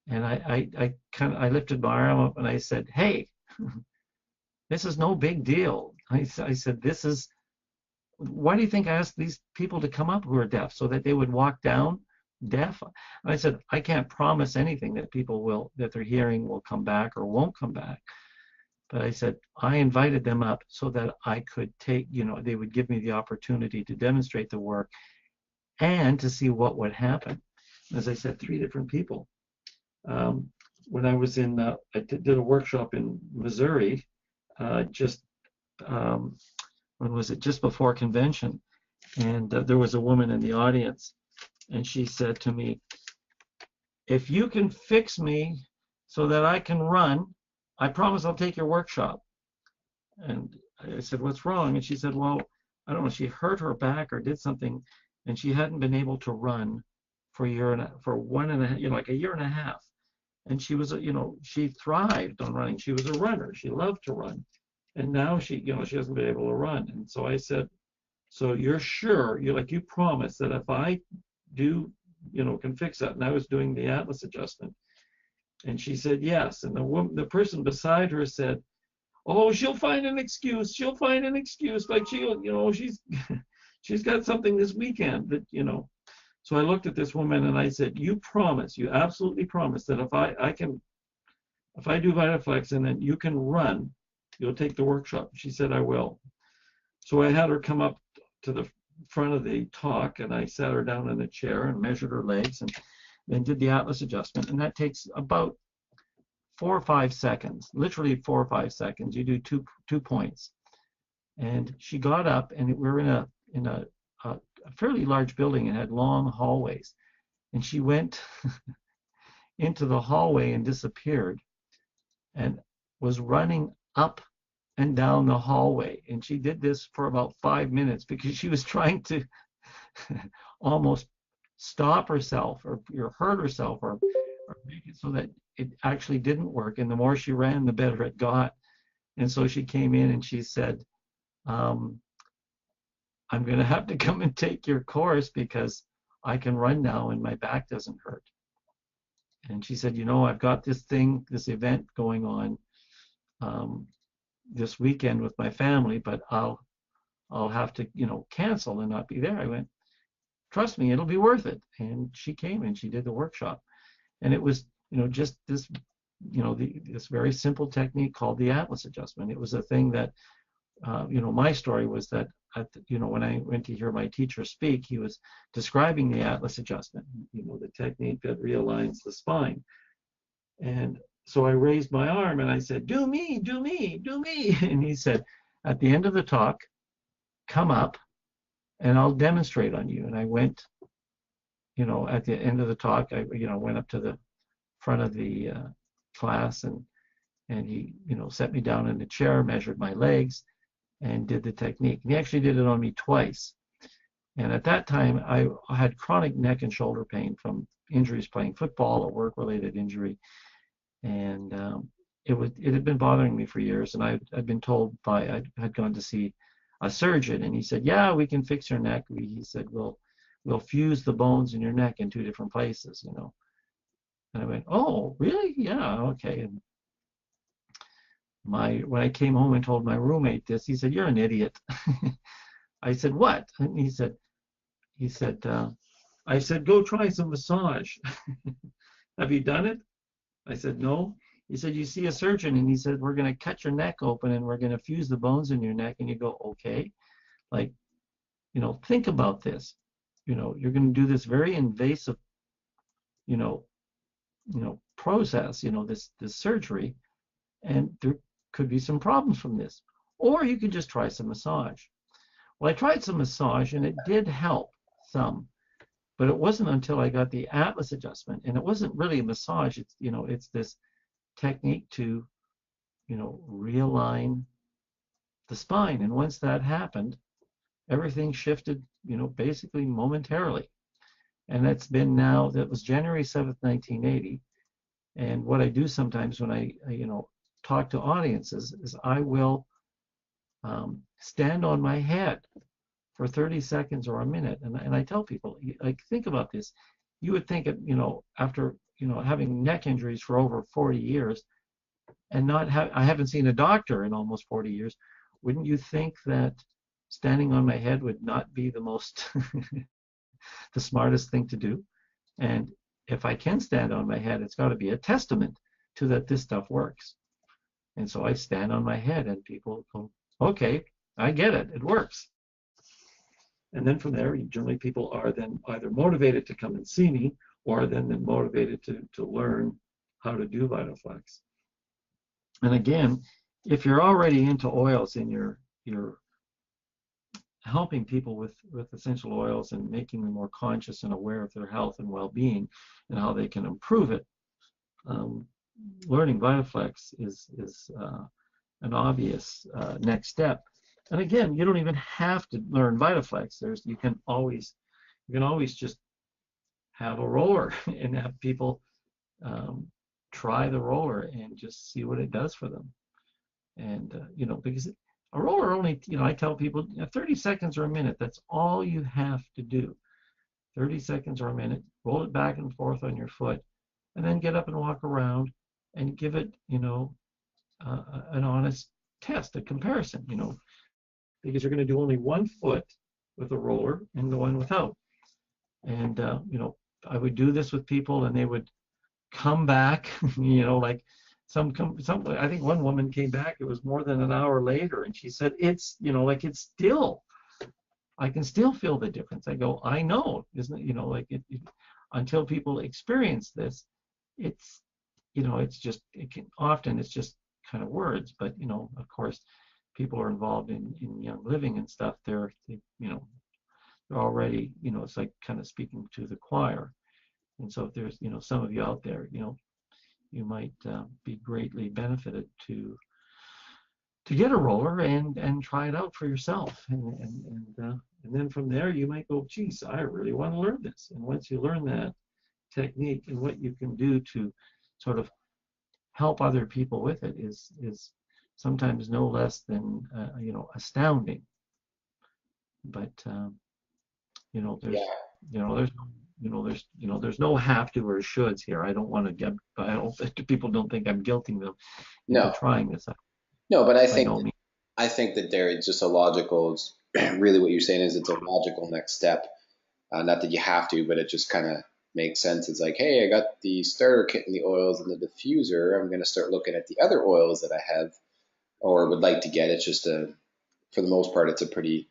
And I lifted my arm up and I said, "Hey, this is no big deal." I said, "This is. Why do you think I asked these people to come up who are deaf so that they would walk down deaf?" And I said, "I can't promise anything that their hearing will come back or won't come back." But I said, I invited them up so that I could they would give me the opportunity to demonstrate the work and to see what would happen. As I said, 3 different people. When I was I did a workshop in Missouri, when was it? Just before convention, and there was a woman in the audience, and she said to me, "If you can fix me so that I can run, I promise I'll take your workshop." And I said, "What's wrong?" And she said, "Well, I don't know, she hurt her back or did something, and she hadn't been able to run for a year and like a year and a half. And she was, she thrived on running. She was a runner. She loved to run. And now she hasn't been able to run." And so I said, "So you're sure, you promise that if I can fix that?" And I was doing the Atlas adjustment. And she said, "Yes." And the person beside her said, "Oh, she'll find an excuse. She'll find an excuse. Like she's got something this weekend that." So I looked at this woman and I said, "You absolutely promise that if I do Vita-Flex and then you can run, you'll take the workshop?" She said, "I will." So I had her come up to the front of the talk, and I sat her down in a chair and measured her legs and then did the Atlas adjustment. And that takes about 4 or 5 seconds, literally 4 or 5 seconds. You do two points. And she got up, and we were in a fairly large building and had long hallways. And she went into the hallway and disappeared and was running up and down the hallway. And she did this for about 5 minutes because she was trying to almost stop herself or hurt herself or make it so that it actually didn't work. And the more she ran, the better it got. And so she came in and she said, "I'm going to have to come and take your course because I can run now and my back doesn't hurt." And she said, "I've got this event going on this weekend with my family, but I'll have to, cancel and not be there." I went, "Trust me, it'll be worth it." And she came and she did the workshop. And it was, just this, this very simple technique called the Atlas adjustment. It was a thing that, my story was that, when I went to hear my teacher speak, he was describing the Atlas adjustment, the technique that realigns the spine. And so I raised my arm and I said, "Do me, do me, do me." And he said, "At the end of the talk, come up and I'll demonstrate on you." And I went, at the end of the talk, I, went up to the front of the class and he, set me down in a chair, measured my legs, and did the technique. And he actually did it on me twice. And at that time, I had chronic neck and shoulder pain from injuries playing football, a work-related injury. And it had been bothering me for years. And I'd been told I had gone to see a surgeon, and he said, "Yeah, we can fix your neck." He said, we'll fuse the bones in your neck in 2 different places, And I went, "Oh, really? Yeah, okay." And when I came home and told my roommate this, he said, "You're an idiot." I said, "What?" And he said, I said, "Go try some massage." "Have you done it?" I said, "No." He said, you see a surgeon, and he said, we're going to cut your neck open and we're going to fuse the bones in your neck. And you go, okay, like, think about this. You're going to do this very invasive, you know, process, this surgery, and there could be some problems from this. Or you could just try some massage. Well, I tried some massage and it did help some, but it wasn't until I got the Atlas adjustment, and it wasn't really a massage. It's this technique to, realign the spine. And once that happened, everything shifted, basically momentarily. And that was January 7th, 1980. And what I do sometimes when I talk to audiences is I will stand on my head for 30 seconds or a minute. And I tell people, like, think about this. You would think, after, having neck injuries for over 40 years and I haven't seen a doctor in almost 40 years. Wouldn't you think that standing on my head would not be the most, the smartest thing to do? And if I can stand on my head, it's got to be a testament to that this stuff works. And so I stand on my head and people go, okay, I get it, it works. And then from there, generally people are then either motivated to come and see me, or then motivated to learn how to do Vita-Flex. And again, if you're already into oils and you're helping people with essential oils and making them more conscious and aware of their health and well-being and how they can improve it, learning Vita-Flex is an obvious next step. And again, you don't even have to learn Vita-Flex. You can always just have a roller and have people try the roller and just see what it does for them. And because a roller only, I tell people 30 seconds or a minute, that's all you have to do. 30 seconds or a minute, roll it back and forth on your foot, and then get up and walk around and give it, an honest test, a comparison, because you're going to do only one foot with a think and the one without. And, I would do this with people and they would come back, like I think one woman came back, it was more than an hour later, and she said, it's, it's still, I can still feel the difference. I go, I know, isn't it, until people experience this, it's, it's just, it's just kind of words, but, of course, people are involved in Young Living and stuff, they're already, it's like kind of speaking to the choir. And so if there's, some of you out there, you might be greatly benefited to get a roller and try it out for yourself. And then from there, you might go, geez, I really want to learn this. And once you learn that technique and what you can do to sort of help other people with it is sometimes no less than, astounding. But, there's no have to or shoulds here. I don't people don't think I'm guilting them into trying this out. No, but I think that there is just a logical, really what you're saying is it's a logical next step. Not that you have to, but it just kind of makes sense. It's like, hey, I got the starter kit and the oils and the diffuser. I'm going to start looking at the other oils that I have or would like to get. It's just for the most part, it's a pretty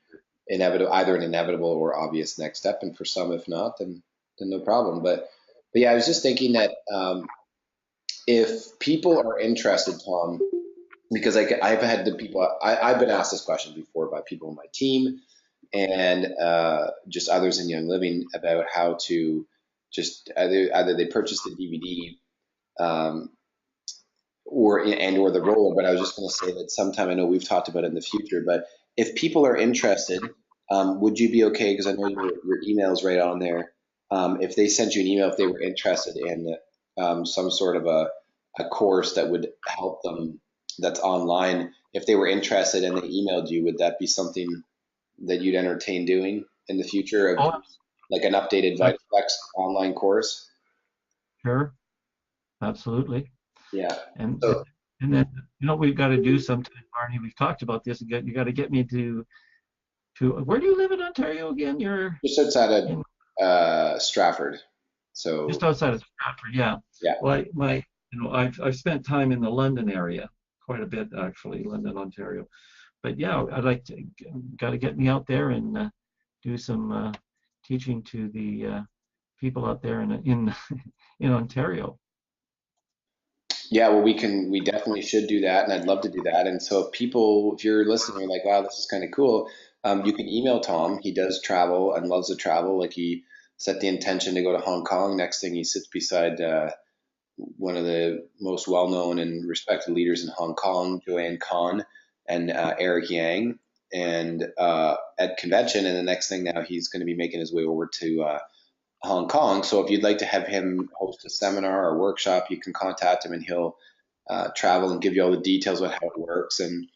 either an inevitable or obvious next step. And for some, if not, then no problem. But yeah, I was just thinking that if people are interested, Tom, because I've had the people, I've been asked this question before by people on my team and just others in Young Living about how to just either they purchase the DVD or the roller. But I was just going to say that sometime, I know we've talked about it in the future, but if people are interested, would you be okay? Because I know your email's right on there. If they sent you an email, if they were interested in some sort of a course that would help them that's online, if they were interested and they emailed you, would that be something that you'd entertain doing in the future, like an updated Vita-Flex online course? Sure, absolutely. Yeah. And then we've got to do sometime, Barney. We've talked about this. You got to get me to where do you live in Ontario again? You're just outside of Stratford. So just outside of Stratford, yeah. Yeah. Well, I've spent time in the London area, quite a bit actually, London, Ontario. But yeah, I'd like to got to get me out there and do some teaching to the people out there in in Ontario. Yeah, well, we definitely should do that, and I'd love to do that. And so if you're listening, you're like, wow, this is kind of cool, you can email Tom. He does travel and loves to travel. Like he set the intention to go to Hong Kong. Next thing he sits beside one of the most well-known and respected leaders in Hong Kong, Joanne Kahn and Eric Yang, and at convention. And the next thing now, he's going to be making his way over to Hong Kong. So if you'd like to have him host a seminar or workshop, you can contact him, and he'll travel and give you all the details about how it works, and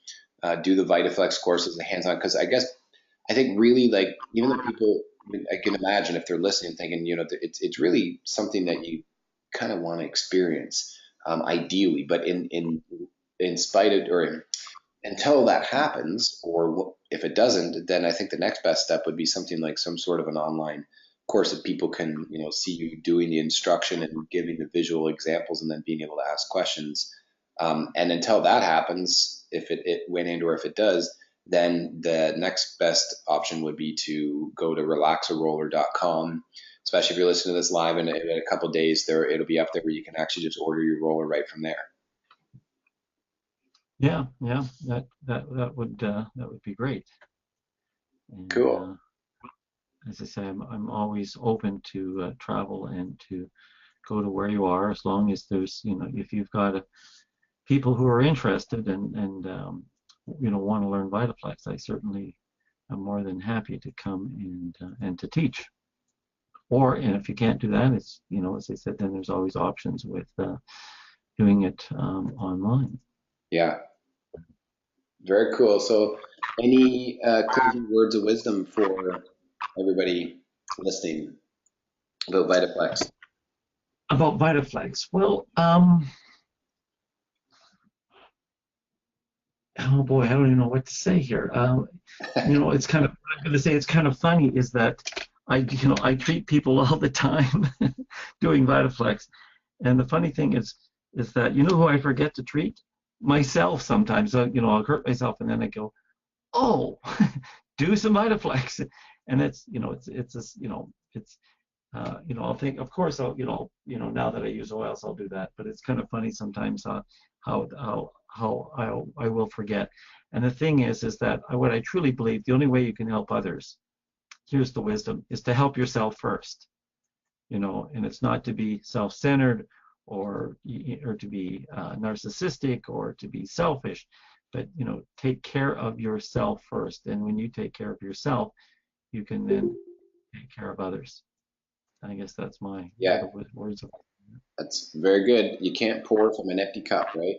do the Vita-Flex course as a hands-on. Because I think really, like, even the people, I can imagine if they're listening thinking, it's really something that you kind of want to experience, ideally, but in spite of, or until that happens, or if it doesn't, then I think the next best step would be something like some sort of an online course that people can, see you doing the instruction and giving the visual examples, and then being able to ask questions. And until that happens, if it went into, or if it does, then the next best option would be to go to relaxaroller.com. Especially if you're listening to this live in a couple of days, it'll be up there where you can actually just order your roller right from there. Yeah, yeah, that would be great. And, Cool. as I say, I'm always open to travel and to go to where you are, as long as there's, if you've got people who are interested and want to learn Vita-Flex, I certainly am more than happy to come and to teach. And if you can't do that, it's, as I said, then there's always options with doing it online. Yeah. Very cool. So, any closing words of wisdom for everybody listening about Vita-Flex? About Vita-Flex, well, oh boy, I don't even know what to say here. It's kind of, I'm going to say it's kind of funny is that I treat people all the time doing Vita-Flex, and the funny thing is that who I forget to treat? Myself sometimes. I'll hurt myself, and then I go, oh, do some Vita-Flex, and it's I'll think, of course, now that I use oils, I'll do that. But it's kind of funny sometimes how I will forget. And the thing is that what I truly believe, the only way you can help others, here's the wisdom, is to help yourself first. And it's not to be self-centered or to be narcissistic or to be selfish, but take care of yourself first. And when you take care of yourself, you can then take care of others. I guess that's my words of. That's very good. You can't pour from an empty cup, right?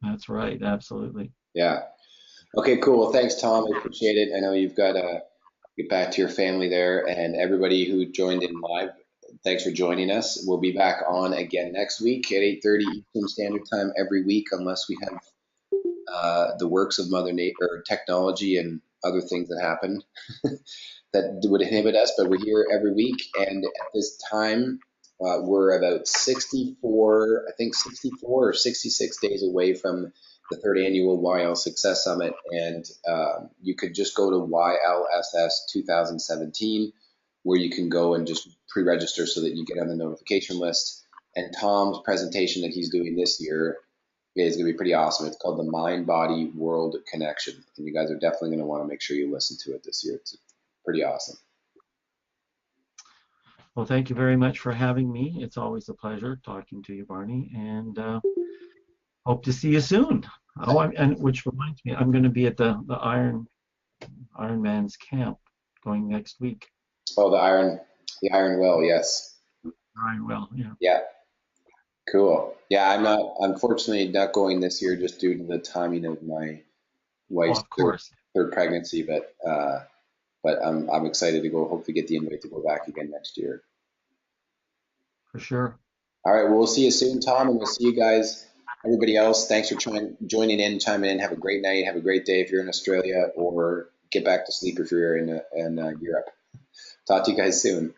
That's right, absolutely. Yeah. Okay, cool. Well, thanks, Tom. I appreciate it. I know you've got to get back to your family there, and everybody who joined in live, thanks for joining us. We'll be back on again next week at 8:30 Eastern Standard Time every week, unless we have the works of Mother Nature or technology and other things that happen that would inhibit us. But we're here every week, and at this time, we're about 64 or 66 days away from the third annual YL Success Summit, and you could just go to YLSS 2017, where you can go and just pre-register so that you get on the notification list. And Tom's presentation that he's doing this year is going to be pretty awesome. It's called the Mind-Body World Connection, and you guys are definitely going to want to make sure you listen to it this year. It's pretty awesome. Well, thank you very much for having me. It's always a pleasure talking to you, Barney, and hope to see you soon. Oh, and which reminds me, I'm going to be at the Iron Man's camp going next week. Oh, the Iron Well, yes. Iron Well, yeah. Yeah. Cool. Yeah, I'm unfortunately not going this year just due to the timing of my wife's third pregnancy, but I'm excited to go, hopefully get the invite to go back again next year. For sure. All right, well, we'll see you soon, Tom, and we'll see you guys. Everybody else, thanks for joining in, chiming in. Have a great night. Have a great day if you're in Australia, or get back to sleep if you're in Europe. Talk to you guys soon.